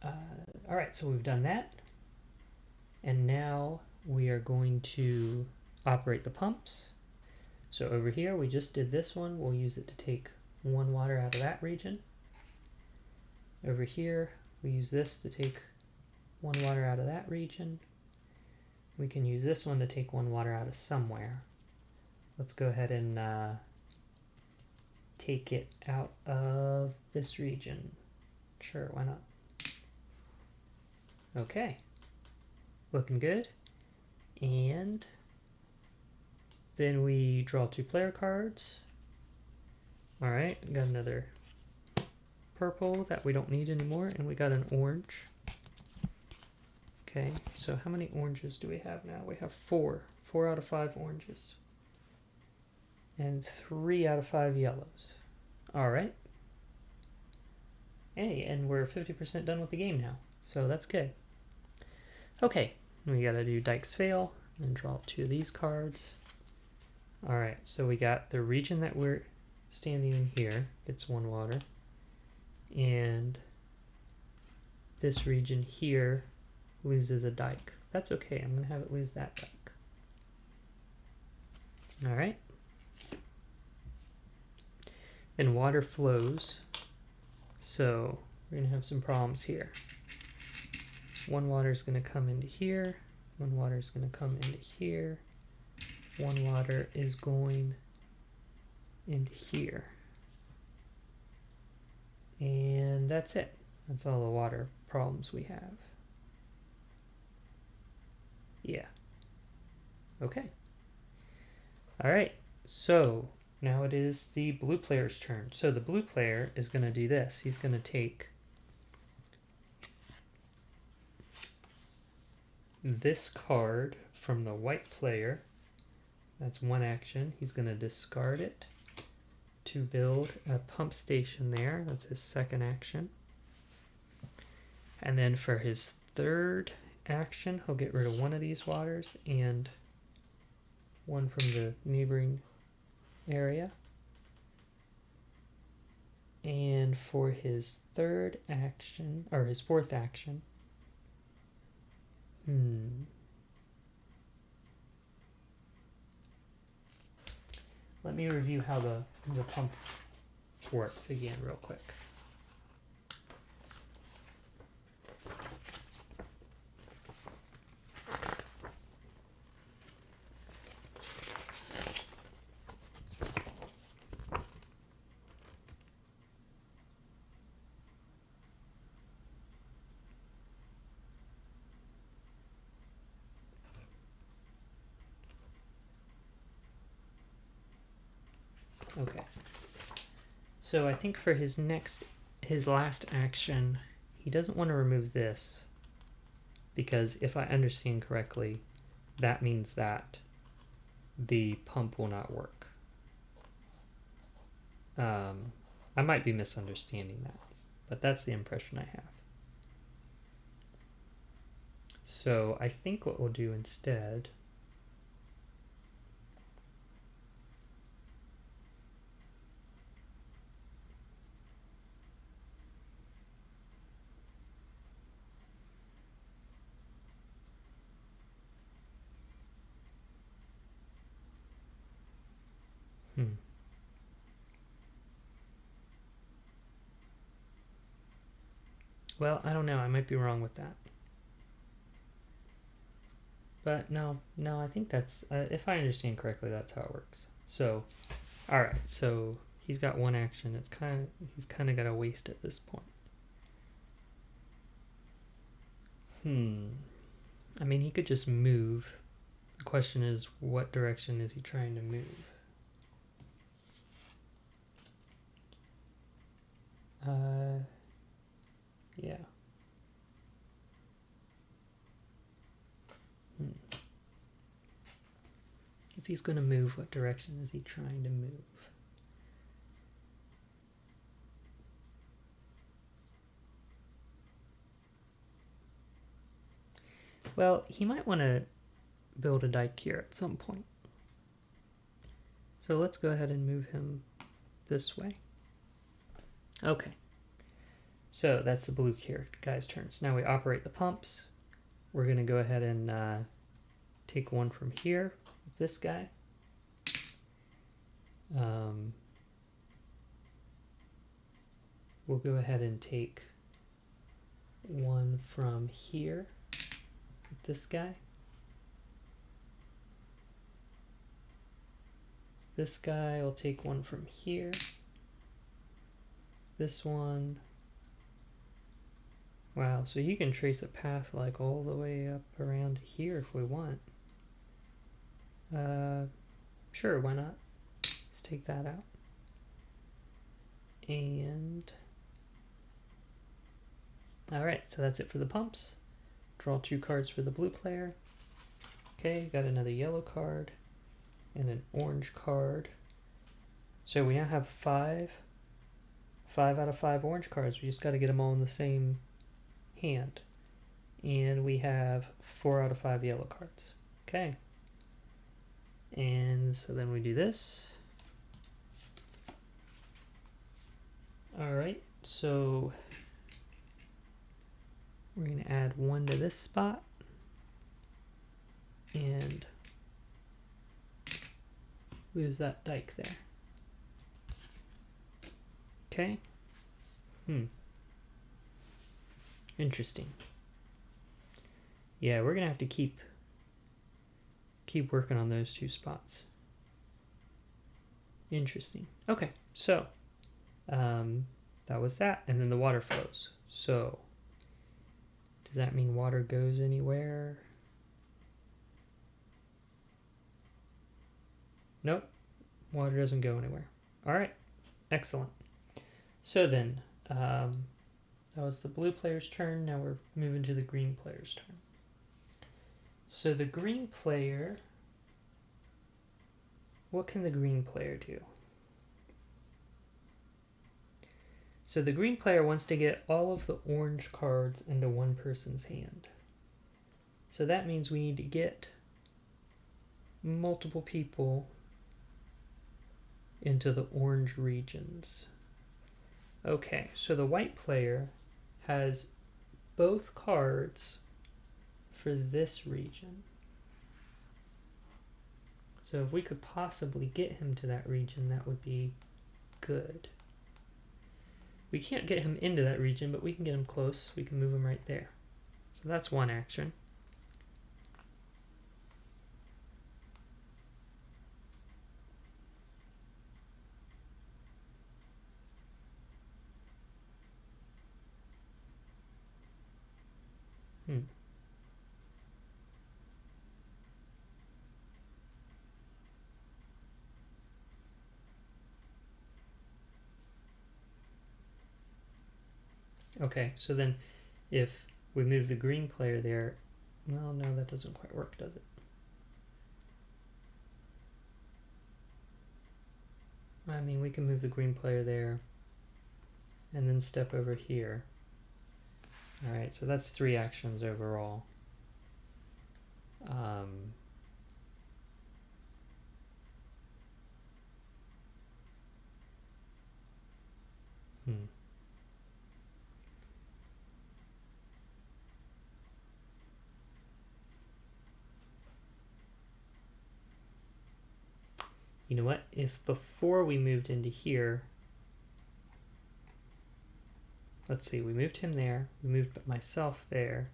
all right, so we've done that. And now we are going to operate the pumps. So over here, we just did this one. We'll use it to take 1 water out of that region. Over here, we use this to take 1 water out of that region. We can use this one to take 1 water out of somewhere. Let's go ahead and take it out of this region. Sure, why not? Okay, looking good. And then we draw 2 player cards. All right, got another purple that we don't need anymore, and we got an orange. Okay, so how many oranges do we have now? We have 4. 4 out of 5 oranges. And 3 out of 5 yellows. All right. Hey, and we're 50% done with the game now, so that's good. Okay, we gotta do Dike's Fail and draw 2 of these cards. All right, so we got the region that we're standing in here gets 1 water, and this region here loses a dike. That's okay, I'm gonna have it lose that dike. All right. Then water flows, so we're gonna have some problems here. 1 water is gonna come into here, 1 water is gonna come into here, 1 water is going into here. And that's it. That's all the water problems we have. Yeah. Okay. All right, so now it is the blue player's turn. So the blue player is going to do this. He's going to take this card from the white player. That's 1 action. He's going to discard it to build a pump station there. That's his second action. And then for his third action, he'll get rid of 1 of these waters and 1 from the neighboring area. And for his third action, or his fourth action, let me review how the pump works again real quick. Okay. So I think for his last action, he doesn't want to remove this because if I understand correctly, that means that the pump will not work. I might be misunderstanding that, but that's the impression I have. So I think what we'll do instead well, I don't know. I might be wrong with that. But no, I think that's, if I understand correctly, that's how it works. So, all right. So he's got one action. He's kind of got a waste at this point. I mean, he could just move. The question is, what direction is he trying to move? Yeah. If he's going to move, what direction is he trying to move? Well, he might want to build a dike here at some point. So let's go ahead and move him this way. Okay. So that's the blue guy's turns. Now we operate the pumps. We're going to go ahead and take one from here, this guy. We'll go ahead and take one from here, this guy. This guy will take one from here. This one. Wow, so you can trace a path like all the way up around here if we want. Sure, why not? Let's take that out. And all right, so that's it for the pumps. Draw 2 cards for the blue player. Okay, got another yellow card and an orange card. So we now have 5 out of 5 orange cards. We just got to get them all in the same hand. And we have 4 out of 5 yellow cards. Okay. And so then we do this. All right, so we're going to add 1 to this spot and lose that dike there. Okay. Interesting. Yeah, we're going to have to keep working on those 2 spots. Interesting. Okay, so that was that. And then the water flows. So does that mean water goes anywhere? Nope. Water doesn't go anywhere. All right. Excellent. So then, that was the blue player's turn. Now we're moving to the green player's turn. So the green player, what can the green player do? So the green player wants to get all of the orange cards into one person's hand. So that means we need to get multiple people into the orange regions. Okay, so the white player has both cards for this region. So if we could possibly get him to that region, that would be good. We can't get him into that region, but we can get him close. We can move him right there. So that's one action. Okay, so then if we move the green player there, well, no, that doesn't quite work, does it? I mean, we can move the green player there and then step over here. All right, so that's 3 actions overall. Um, hmm. You know what? If before we moved into here, let's see, we moved him there, we moved myself there,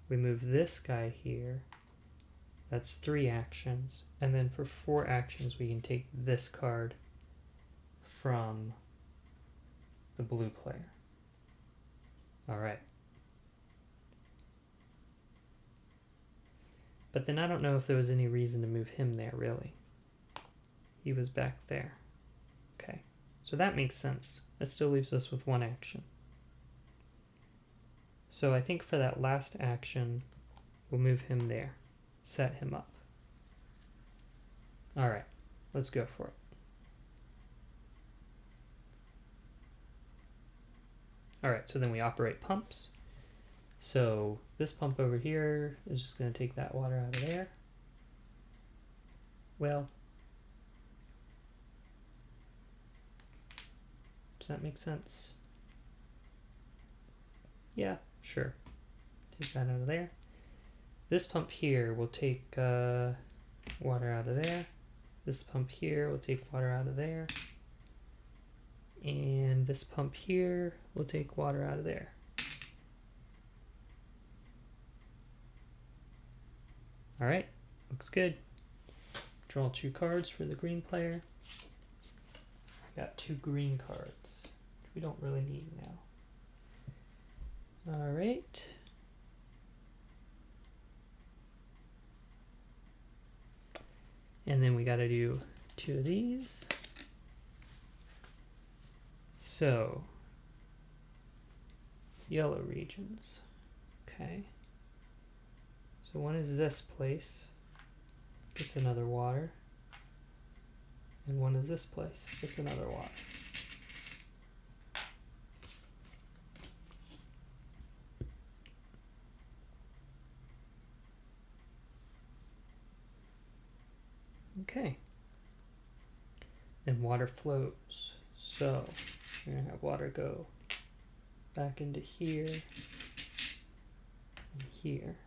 we moved this guy here. That's 3 actions. And then for 4 actions, we can take this card from the blue player. All right. But then I don't know if there was any reason to move him there, really. He was back there. Okay, so that makes sense. That still leaves us with 1 action. So I think for that last action, we'll move him there. Set him up. All right, let's go for it. All right, so then we operate pumps. So this pump over here is just going to take that water out of there. Well, does that make sense? Yeah, sure. Take that out of there. This pump here will take water out of there. This pump here will take water out of there. And this pump here will take water out of there. All right, looks good. Draw 2 cards for the green player. I got 2 green cards, which we don't really need now. All right. And then we got to do 2 of these. So, yellow regions. Okay. So one is this place. Gets another water. And one is this place. Gets another water. Okay. Then water flows. So we're going to have water go back into here and here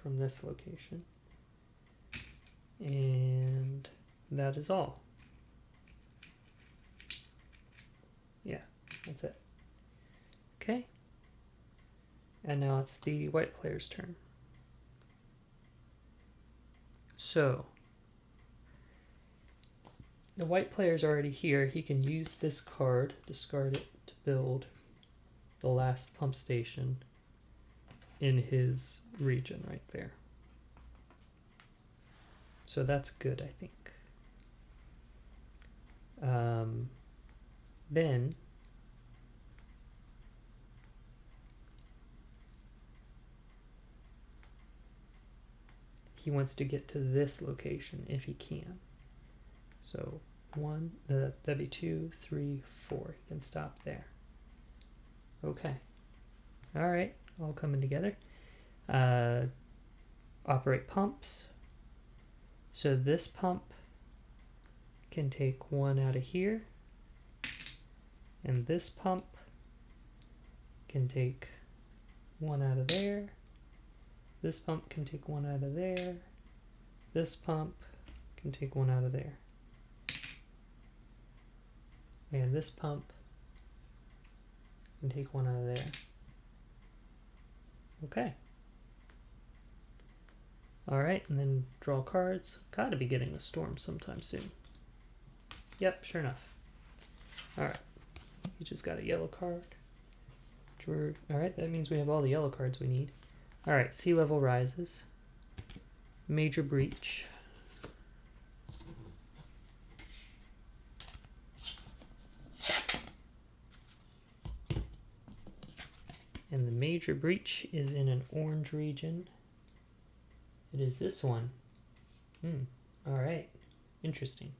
from this location. And that is all. Yeah, that's it. Okay. And now it's the white player's turn. So the white player's already here. He can use this card, discard it to build the last pump station in his region right there. So that's good, I think. Then he wants to get to this location if he can. So that'd be 2, 3, 4. He can stop there. Okay. All right, all coming together. Operate pumps. So this pump can take 1 out of here. And this pump can take 1 out of there. This pump can take 1 out of there. This pump can take 1 out of there. And this pump can take 1 out of there. Okay. All right, and then draw cards. Gotta be getting a storm sometime soon. Yep, sure enough. All right, you just got a yellow card. All right, that means we have all the yellow cards we need. All right, sea level rises. Major breach. And the major breach is in an orange region. It is this one. All right, interesting.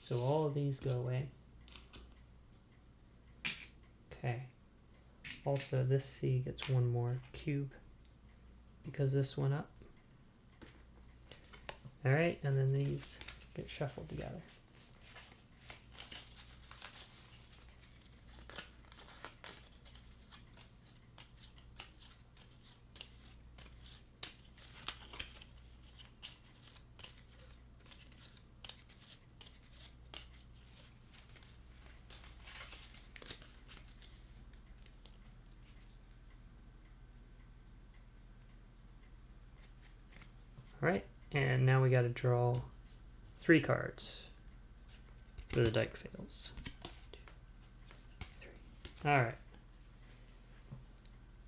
So all of these go away. Okay. Also, this sea gets 1 more cube. because this went up. All right, and then these get shuffled together. All right, and now we got to draw 3 cards for the Dyke Fails. 2, 3. All right.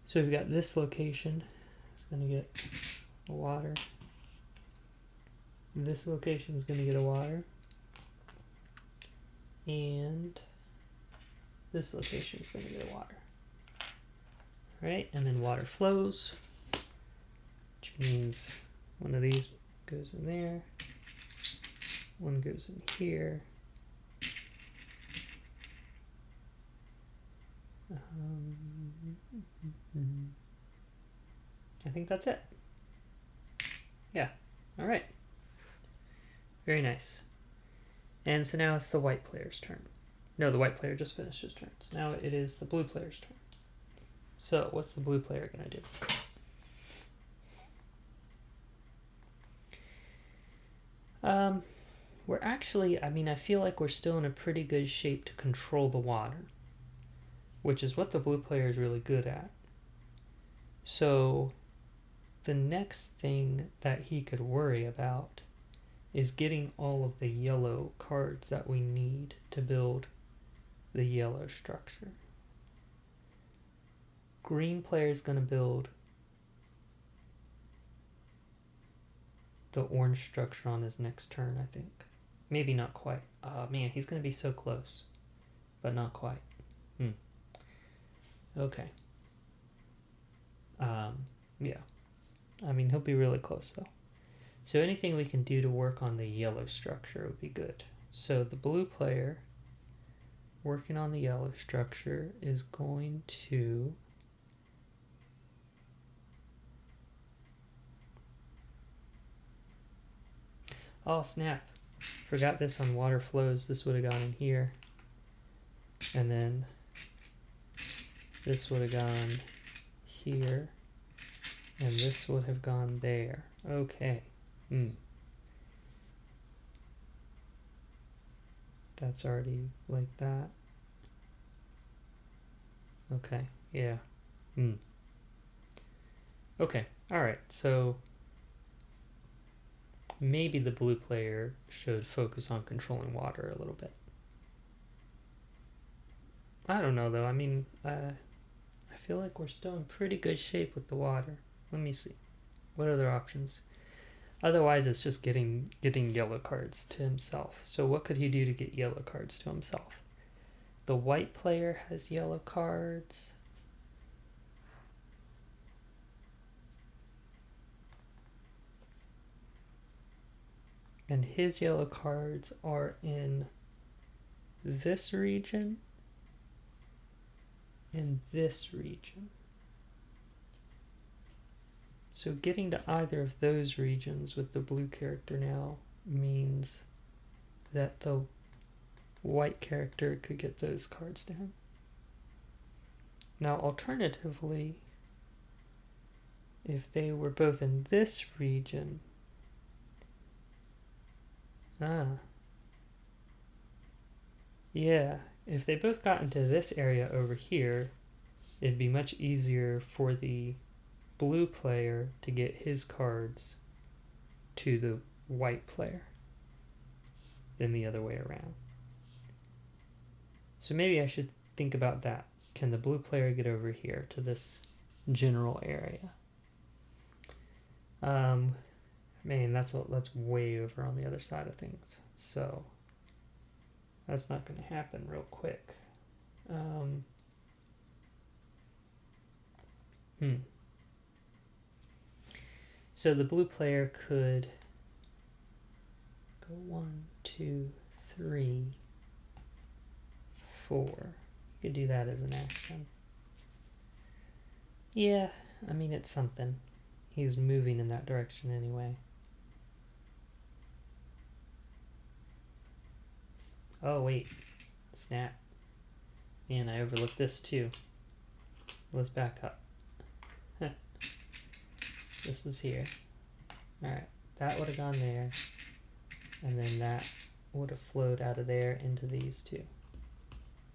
So we've got this location. It's going to get a water. This location is going to get a water. And this location is going to get a water. All right, and then water flows, which means one of these goes in there, one goes in here. I think that's it. Yeah, all right. Very nice. And so now it's the white player's turn. No, the white player just finished his turn. So now it is the blue player's turn. So what's the blue player gonna do? We're actually, I feel like we're still in a pretty good shape to control the water, which is what the blue player is really good at. So the next thing that he could worry about is getting all of the yellow cards that we need to build the yellow structure. Green player is going to build the orange structure on his next turn, I think. Maybe not quite. Oh man, he's going to be so close, but not quite. Okay. Yeah. He'll be really close though. So anything we can do to work on the yellow structure would be good. So the blue player working on the yellow structure is going to oh snap, forgot this on water flows. This would have gone in here, and then this would have gone here, and this would have gone there. Okay. That's already like that. Okay, yeah. Okay, alright, so maybe the blue player should focus on controlling water a little bit. I don't know though, I feel like we're still in pretty good shape with the water. Let me see. What other options? Otherwise, it's just getting yellow cards to himself. So what could he do to get yellow cards to himself? The white player has yellow cards. And his yellow cards are in this region and this region. So getting to either of those regions with the blue character now means that the white character could get those cards down. Now alternatively, if they were both in this region, yeah, if they both got into this area over here, it'd be much easier for the blue player to get his cards to the white player than the other way around. So maybe I should think about that. Can the blue player get over here to this general area? Man, that's way over on the other side of things. So that's not going to happen real quick. So the blue player could go 1, 2, 3, 4. You could do that as an action. Yeah, it's something. he's moving in that direction anyway. Oh, wait. Snap. Man, I overlooked this too. Let's back up. This was here. Alright, that would have gone there. And then that would have flowed out of there into these two.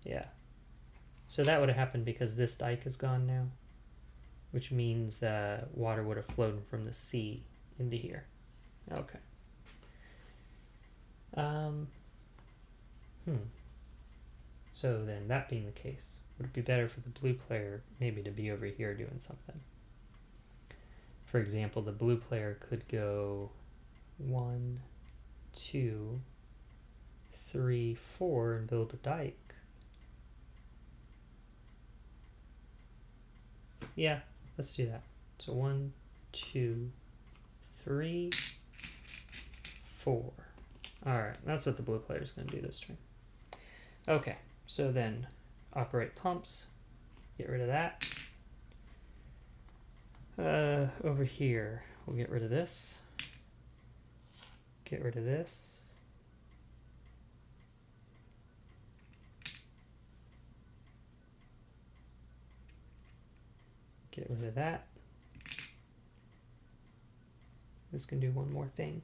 Yeah. So that would have happened because this dike is gone now. Which means water would have flowed from the sea into here. Okay. So then, that being the case, would it be better for the blue player maybe to be over here doing something? For example, the blue player could go 1, 2, 3, 4 and build a dike. Yeah, let's do that. So 1, 2, 3, 4. Alright, that's what the blue player is going to do this turn. Okay, so then operate pumps. Get rid of that. Over here, we'll get rid of this. Get rid of this. Get rid of that. This can do one more thing.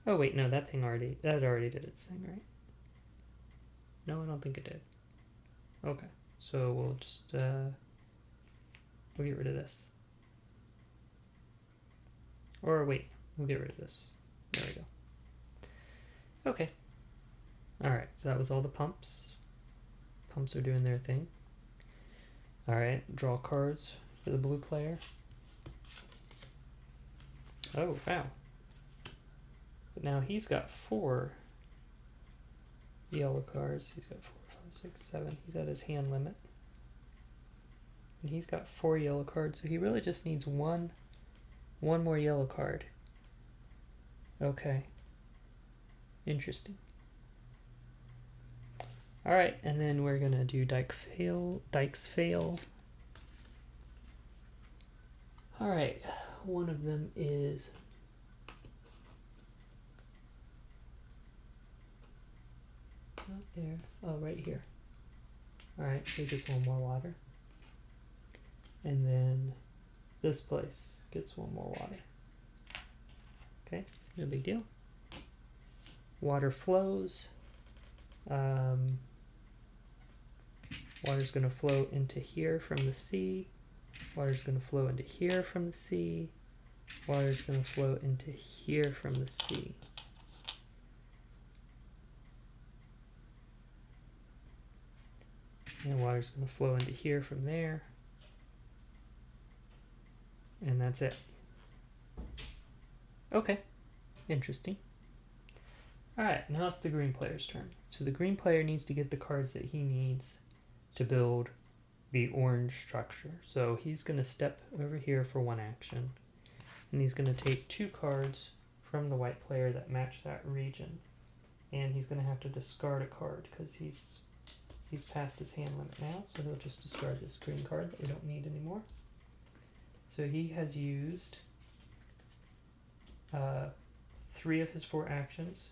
Oh wait, no, that already did its thing, right? No, I don't think it did. Okay, so we'll just we'll get rid of this. Or wait, we'll get rid of this. There we go. Okay. Alright, so that was all the pumps. Pumps are doing their thing. Alright, draw cards for the blue player. Oh, wow. But now he's got 4 yellow cards. He's got 4, 5, 6, 7. He's at his hand limit. And he's got 4 yellow cards, so he really just needs one more yellow card. Okay. Interesting. Alright, and then we're gonna do dikes fail. Alright, one of them is not there. Oh, right here. Alright, so he gets 1 more water. And then this place gets 1 more water. Okay, no big deal. Water flows. Water's going to flow into here from the sea. Water's going to flow into here from the sea. Water's going to flow into here from the sea. And water's going to flow into here from there. And that's it. Okay, interesting. Alright, now it's the green player's turn. So the green player needs to get the cards that he needs to build the orange structure. So he's going to step over here for 1 action. And he's going to take 2 cards from the white player that match that region. And he's going to have to discard a card because he's past his hand limit now. So he'll just discard this green card that we don't need anymore. So he has used 3 of his 4 actions.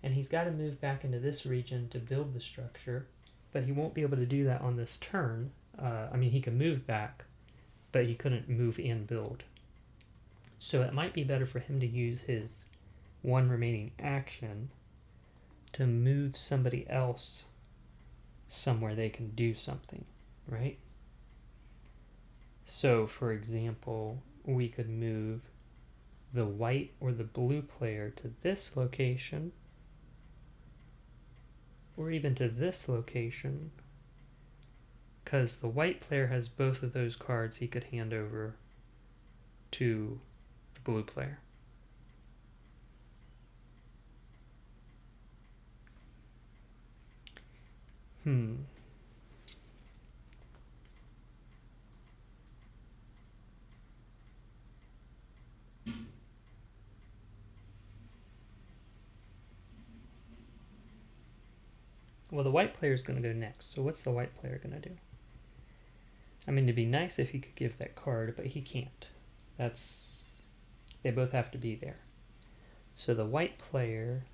And he's got to move back into this region to build the structure. But he won't be able to do that on this turn. I mean, he can move back, but he couldn't move and build. So it might be better for him to use his 1 remaining action to move somebody else somewhere they can do something, right? So, for example, we could move the white or the blue player to this location, or even to this location, because the white player has both of those cards he could hand over to the blue player. Well, the white player is going to go next, so what's the white player going to do? I mean, it'd be nice if he could give that card, but he can't. They both have to be there. So the white player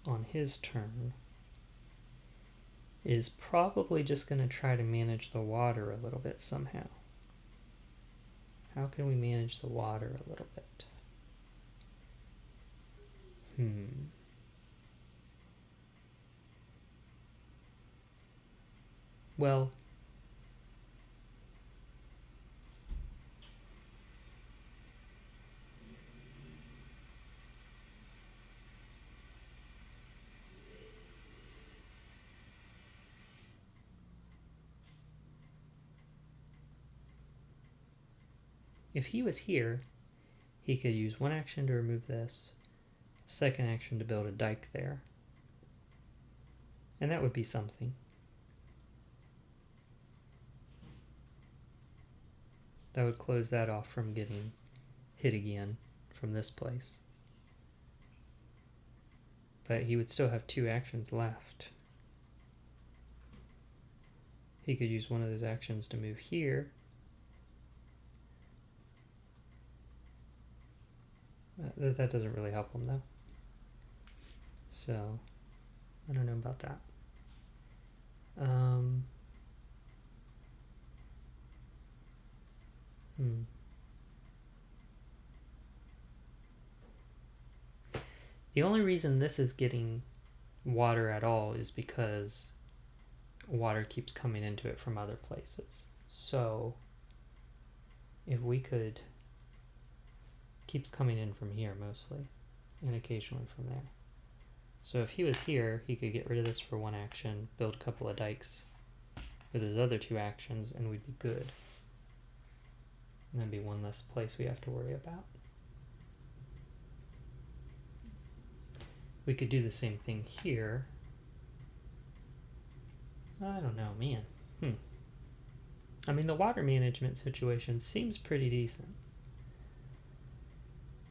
on his turn is probably just going to try to manage the water a little bit somehow. How can we manage the water a little bit? Well, if he was here, he could use one action to remove this, second action to build a dike there. And that would be something. That would close that off from getting hit again from this place. But he would still have 2 actions left. He could use one of those actions to move here. That doesn't really help him though. So, I don't know about that. The only reason this is getting water at all is because water keeps coming into it from other places. So if we could, keeps coming in from here mostly, and occasionally from there. So if he was here, he could get rid of this for 1 action, build a couple of dikes with his other 2 actions, and we'd be good. And that'd be 1 less place we have to worry about. We could do the same thing here. I don't know, man. I mean, the water management situation seems pretty decent.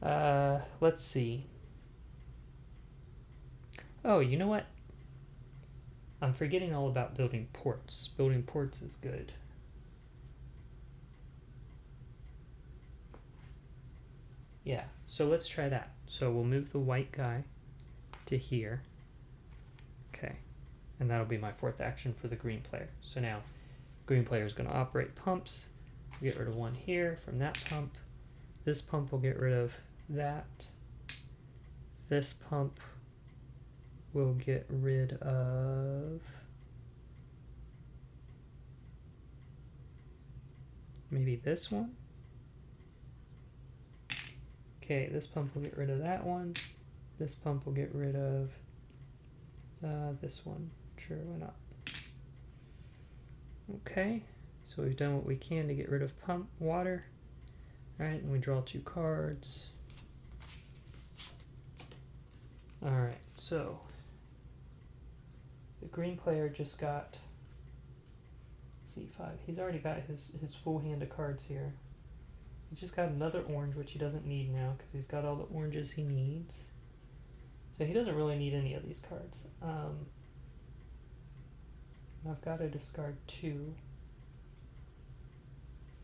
Let's see. Oh, you know what? I'm forgetting all about building ports. Building ports is good. Yeah, so let's try that. So we'll move the white guy to here. Okay, and that'll be my 4th action for the green player. So now, green player is going to operate pumps. We'll get rid of 1 here from that pump. This pump will get rid of that. This pump will get rid of maybe this one. Okay, this pump will get rid of that one. This pump will get rid of this one. Sure, why not? Okay, so we've done what we can to get rid of pump water. Alright, and we draw 2 cards. Alright, so the green player just got C5. He's already got his full hand of cards here. He just got another orange, which he doesn't need now because he's got all the oranges he needs. So he doesn't really need any of these cards. I've got to discard 2.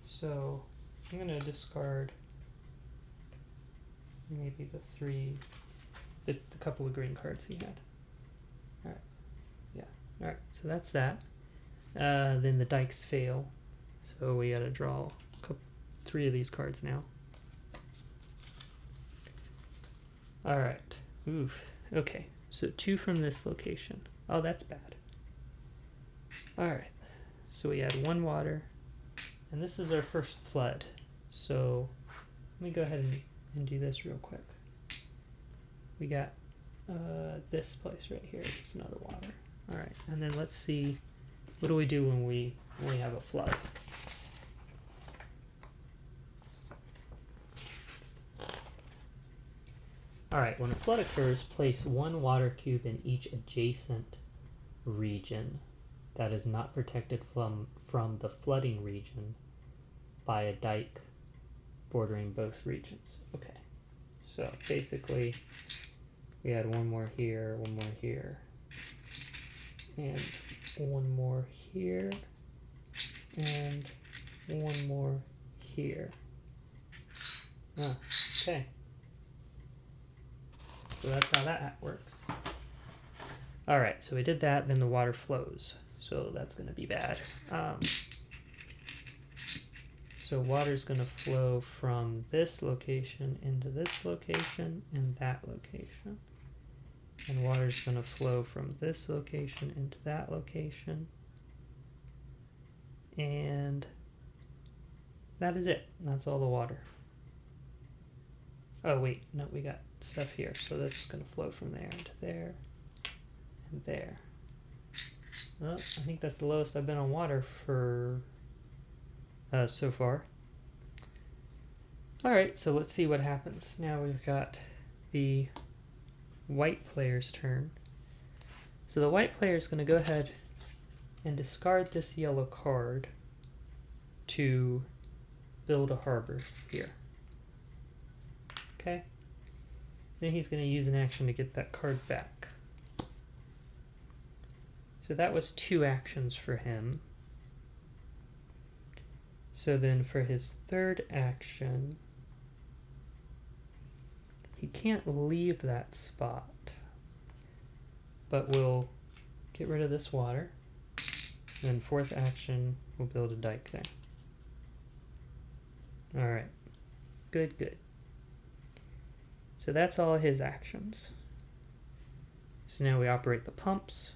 So I'm going to discard maybe the 3, the couple of green cards he had. Alright, yeah, alright, so that's that. Then the dikes fail, so we gotta draw 3 of these cards now. Alright, oof, okay, so 2 from this location. Oh, that's bad. Alright, so we add 1 water, and this is our first flood. So let me go ahead and do this real quick. We got this place right here. It's another water. All right, and then let's see, what do we do when we have a flood? All right, when a flood occurs, place 1 water cube in each adjacent region that is not protected from the flooding region by a dike bordering both regions. Okay, so basically we had 1 more here, 1 more here, and 1 more here, and 1 more here. Oh, okay. So that's how that works. Alright, so we did that, then the water flows. So that's going to be bad. So water's going to flow from this location into this location and that location. And water's going to flow from this location into that location. And that is it. That's all the water. Oh wait, no, we got stuff here. So this is going to flow from there into there and there. Well, I think that's the lowest I've been on water for so far. Alright, so let's see what happens. Now we've got the white player's turn. So the white player is going to go ahead and discard this yellow card to build a harbor here. Okay? Then he's going to use an action to get that card back. So that was 2 actions for him. So then for his third action, he can't leave that spot, but we'll get rid of this water. And then fourth action, we'll build a dike there. Alright, good, good. So that's all his actions. So now we operate the pumps,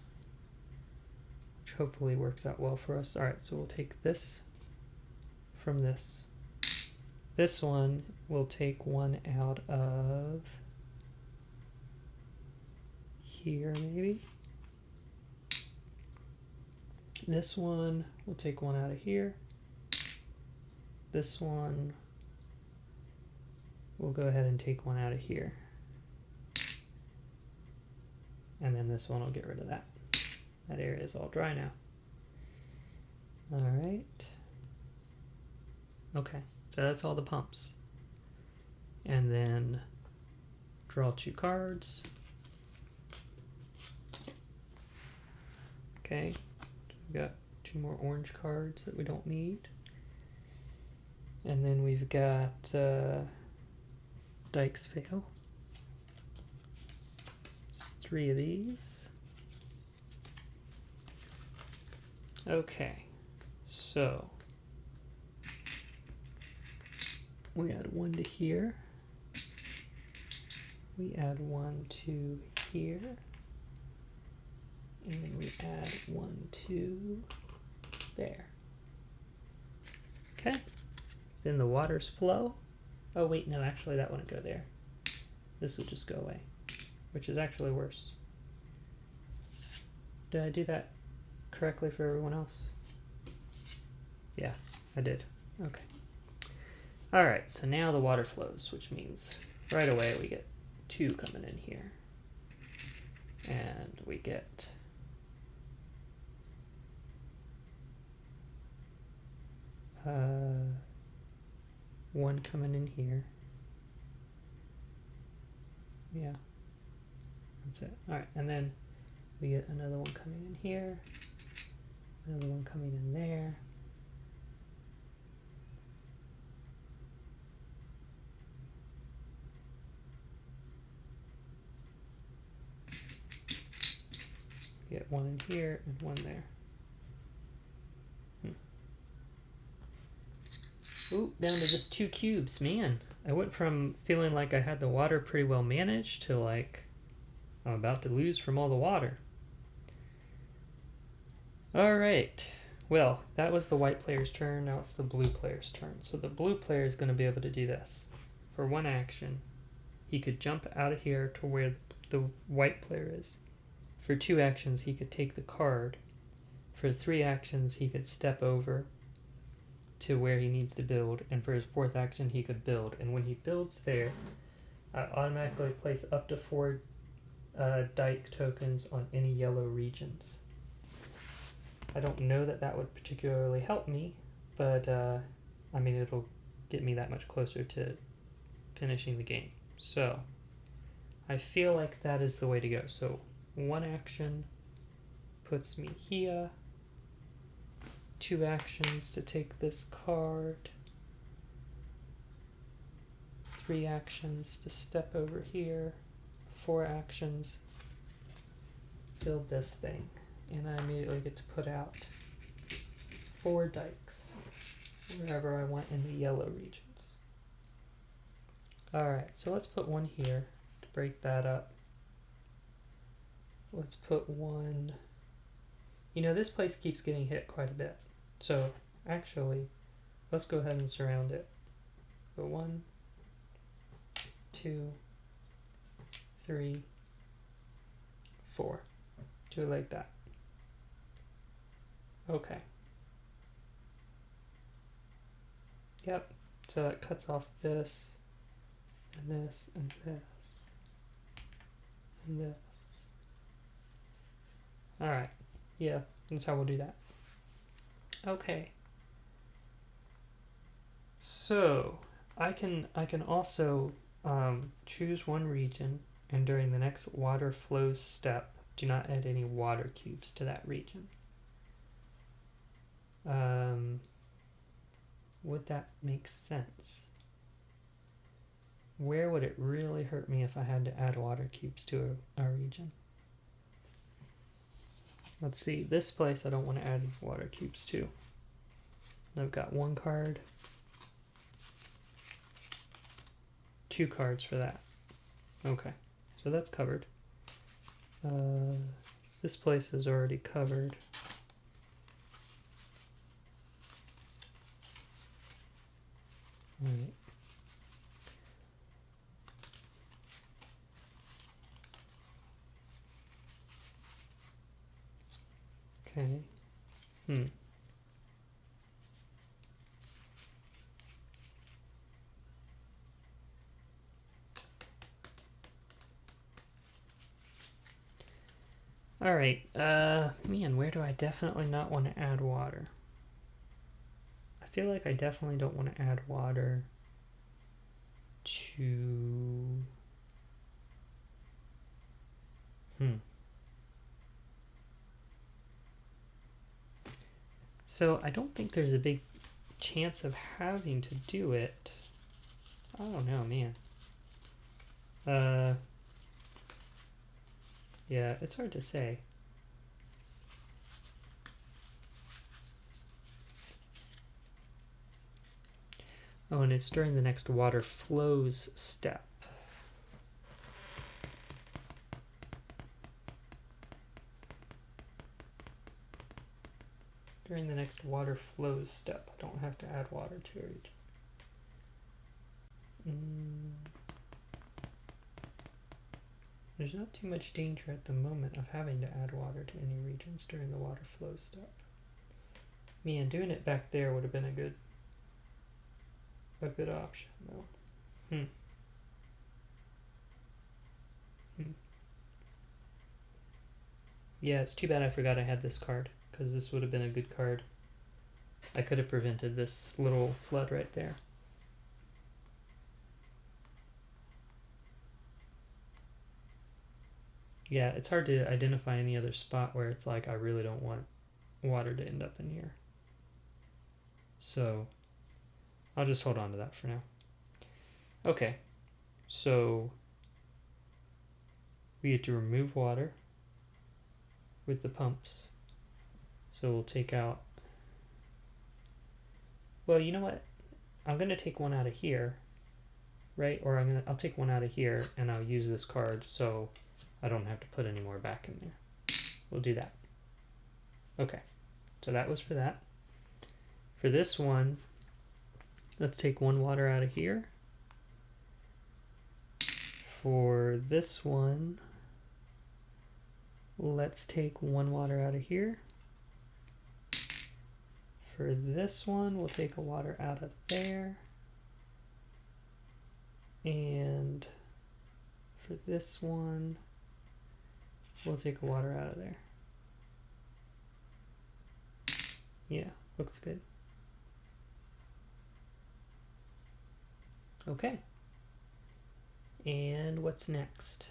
which hopefully works out well for us. Alright, so we'll take this from this. This one we'll take one out of here maybe. This one we'll take one out of here. This one we'll go ahead and take one out of here. And then this one will get rid of that. That area is all dry now. Alright. Okay, so that's all the pumps. And then draw 2 cards. Okay, we've got 2 more orange cards that we don't need. And then we've got Dykes Fail. 3 of these. Okay, so we add 1 to here. We add 1 to here. And we add 1 to there. Okay. Then the waters flow. Oh wait, no, actually that wouldn't go there. This would just go away, which is actually worse. Did I do that correctly for everyone else? Yeah, I did. Okay. Alright, so now the water flows, which means right away we get 2 coming in here. And we get one coming in here. Yeah, that's it. Alright, and then we get another one coming in here, another one coming in there. Get 1 in here and 1 there. Ooh, down to just 2 cubes. Man, I went from feeling like I had the water pretty well managed to like I'm about to lose from all the water. Alright, well, that was the white player's turn. Now it's the blue player's turn. So the blue player is going to be able to do this. For 1 action, he could jump out of here to where the white player is. For 2 actions, he could take the card. For 3 actions, he could step over to where he needs to build, and for his 4th action he could build, and when he builds there, I automatically place up to 4 dike tokens on any yellow regions. I don't know that that would particularly help me, but I mean it'll get me that much closer to finishing the game. So I feel like that is the way to go. So 1 action puts me here. 2 actions to take this card. 3 actions to step over here, 4 actions, build this thing, and I immediately get to put out 4 dikes wherever I want in the yellow regions. Alright, so let's put one here to break that up. Let's put one... You know, this place keeps getting hit quite a bit. So, actually, let's go ahead and surround it. Go 1, 2, 3, 4. Do it like that. Okay. Yep. So that cuts off this, and this, and this, and this. Alright. Yeah, that's how we'll do that. Okay. So, I can also choose one region, and during the next water flows step, do not add any water cubes to that region. Would that make sense? Where would it really hurt me if I had to add water cubes to a region? Let's see, this place I don't want to add water cubes to. I've got 1 card, 2 cards for that. Okay, so that's covered. This place is already covered. All right. Okay. Alright, man, where do I definitely not want to add water? I feel like I definitely don't want to add water to... So I don't think there's a big chance of having to do it. I don't know, man. Yeah, it's hard to say. Oh, and it's during the next water flows step. During the next water flows step, I don't have to add water to a region. There's not too much danger at the moment of having to add water to any regions during the water flow step. Man, doing it back there would have been a good option though. Yeah, it's too bad I forgot I had this card, because this would have been a good card. I could have prevented this little flood right there. Yeah, it's hard to identify any other spot where it's like, I really don't want water to end up in here. So, I'll just hold on to that for now. Okay, so we get to remove water with the pumps. So we'll take out... Well, you know what? I'm going to take one out of here, right? Or I'll take one out of here and I'll use this card so I don't have to put any more back in there. We'll do that. Okay, so that was for that. For this one, let's take 1 water out of here. For this one, let's take 1 water out of here. For this one, we'll take a water out of there. And for this one, we'll take a water out of there. Yeah, looks good. Okay. And what's next?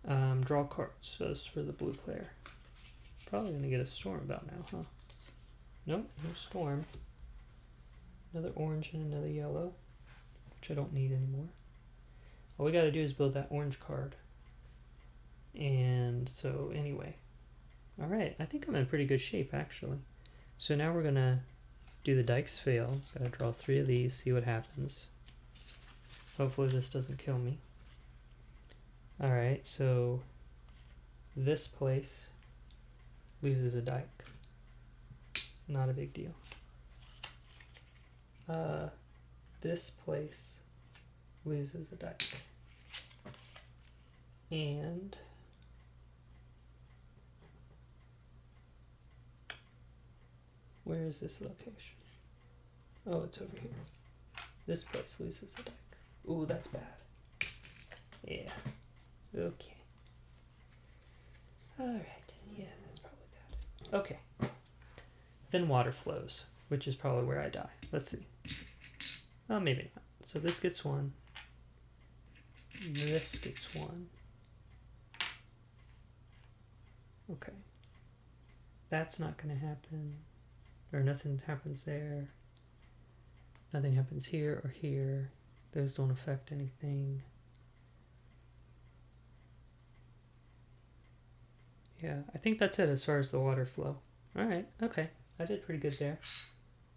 Draw cards. So this is for the blue player. Probably gonna get a storm about now, huh? Nope, no storm. Another orange and another yellow. which I don't need anymore. All we got to do is build that orange card. And so anyway, all right, I think I'm in pretty good shape actually. So now we're gonna do the dikes fail. Gotta draw 3 of these, see what happens. Hopefully this doesn't kill me. All right, so this place loses a dike. Not a big deal. This place loses a dike. And where is this location? Oh, it's over here. This place loses a dike. Ooh, that's bad. Yeah. Okay. Alright. Yeah, that's probably bad. Okay. Then water flows, which is probably where I die. Let's see. Oh, maybe not. So this gets 1. This gets 1. Okay. That's not going to happen. Or nothing happens there. Nothing happens here or here. Those don't affect anything. Yeah, I think that's it as far as the water flow. Alright, okay. I did pretty good there.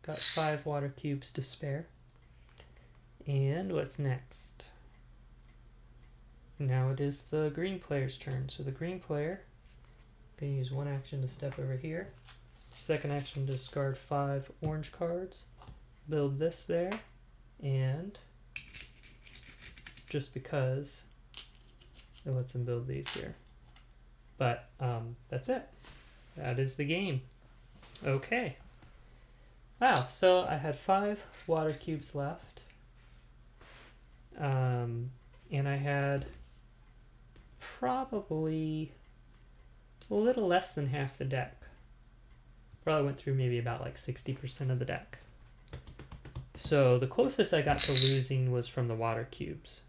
Got 5 water cubes to spare. And what's next? Now it is the green player's turn. So the green player can use 1 action to step over here. Second action to discard 5 orange cards. Build this there. And just because it lets him build these here. But that's it. That is the game. Okay. Wow, so I had 5 water cubes left. And I had probably a little less than half the deck. Probably went through maybe about like 60% of the deck. So the closest I got to losing was from the water cubes.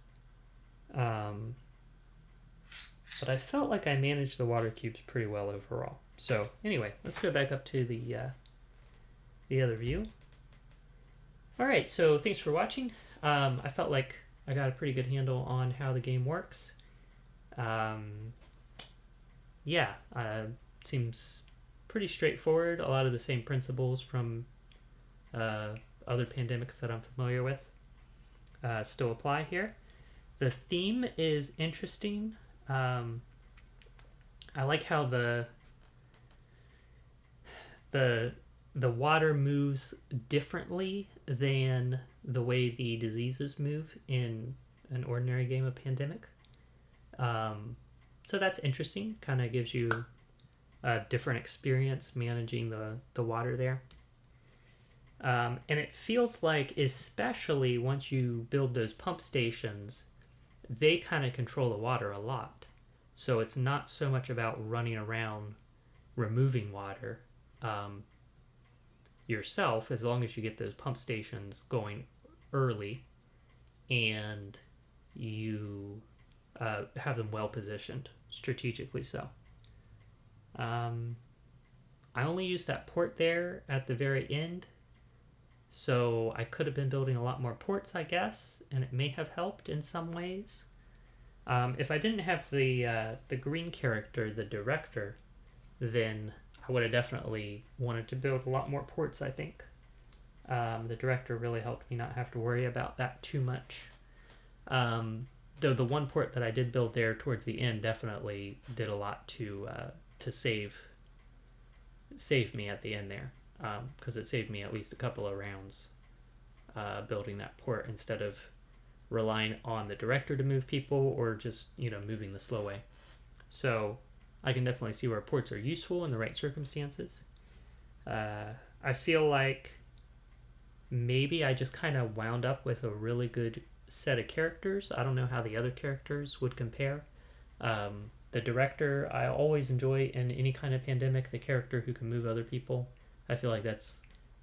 But I felt like I managed the water cubes pretty well overall. So anyway, let's go back up to the other view. All right, so thanks for watching. I felt like I got a pretty good handle on how the game works. Yeah, seems pretty straightforward. A lot of the same principles from other pandemics that I'm familiar with still apply here. The theme is interesting. I like how the water moves differently than the way the diseases move in an ordinary game of Pandemic. So that's interesting. Kind of gives you a different experience managing the water there. And it feels like, especially once you build those pump stations, they kind of control the water a lot. So it's not so much about running around removing water yourself, as long as you get those pump stations going early and you have them well positioned, strategically so. I only used that port there at the very end, so I could have been building a lot more ports, I guess, and it may have helped in some ways. If I didn't have the green character, the director, then I would have definitely wanted to build a lot more ports, I think. The director really helped me not have to worry about that too much. Though the one port that I did build there towards the end definitely did a lot to save me at the end there, because it saved me at least a couple of rounds building that port instead of relying on the director to move people or just moving the slow way. So I can definitely see where ports are useful in the right circumstances. I feel like maybe I just kind of wound up with a really good set of characters. I don't know how the other characters would compare. The director, I always enjoy in any kind of Pandemic, the character who can move other people. I feel like that's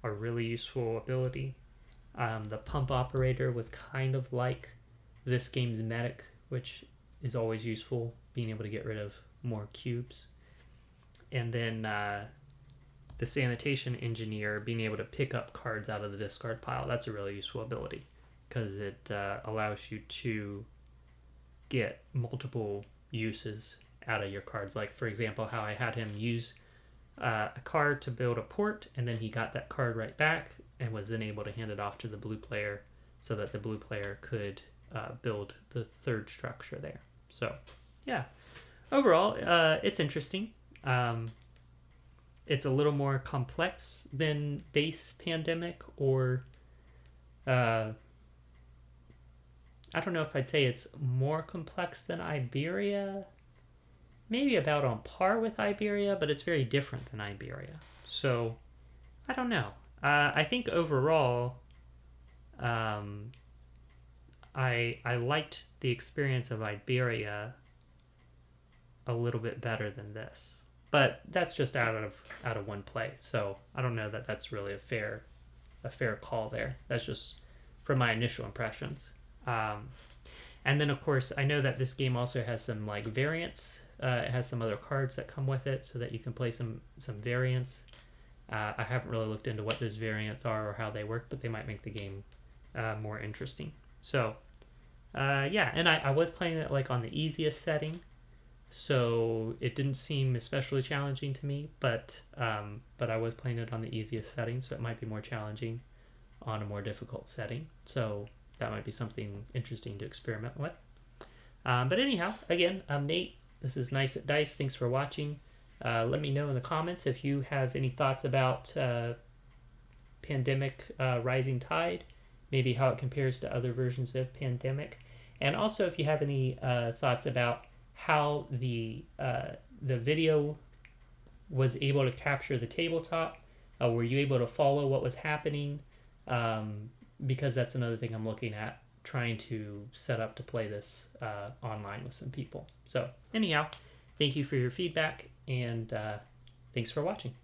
a really useful ability. The pump operator was kind of like this game's medic, which is always useful, being able to get rid of more cubes. And then the sanitation engineer, being able to pick up cards out of the discard pile, that's a really useful ability. because it allows you to get multiple uses out of your cards. Like, for example, how I had him use a card to build a port, and then he got that card right back and was then able to hand it off to the blue player so that the blue player could build the third structure there. So, yeah. Overall, it's interesting. It's a little more complex than base Pandemic, or I don't know if I'd say it's more complex than Iberia. Maybe about on par with Iberia, but it's very different than Iberia. So, I don't know. I think overall, I liked the experience of Iberia a little bit better than this, but that's just out of one play. So I don't know that that's really a fair call there. That's just from my initial impressions. And then of course I know that this game also has some like variants. It has some other cards that come with it so that you can play some variants. I haven't really looked into what those variants are or how they work, but they might make the game more interesting. So yeah, and I was playing it like on the easiest setting, so it didn't seem especially challenging to me, but I was playing it on the easiest setting, so it might be more challenging on a more difficult setting. So that might be something interesting to experiment with. But anyhow, again, I'm Nate. This is Nice at Dice. Thanks for watching. Let me know in the comments if you have any thoughts about Pandemic Rising Tide, maybe how it compares to other versions of Pandemic, and also if you have any thoughts about how the video was able to capture the tabletop. Were you able to follow what was happening? Because that's another thing I'm looking at, trying to set up to play this online with some people. So anyhow, thank you for your feedback, and thanks for watching.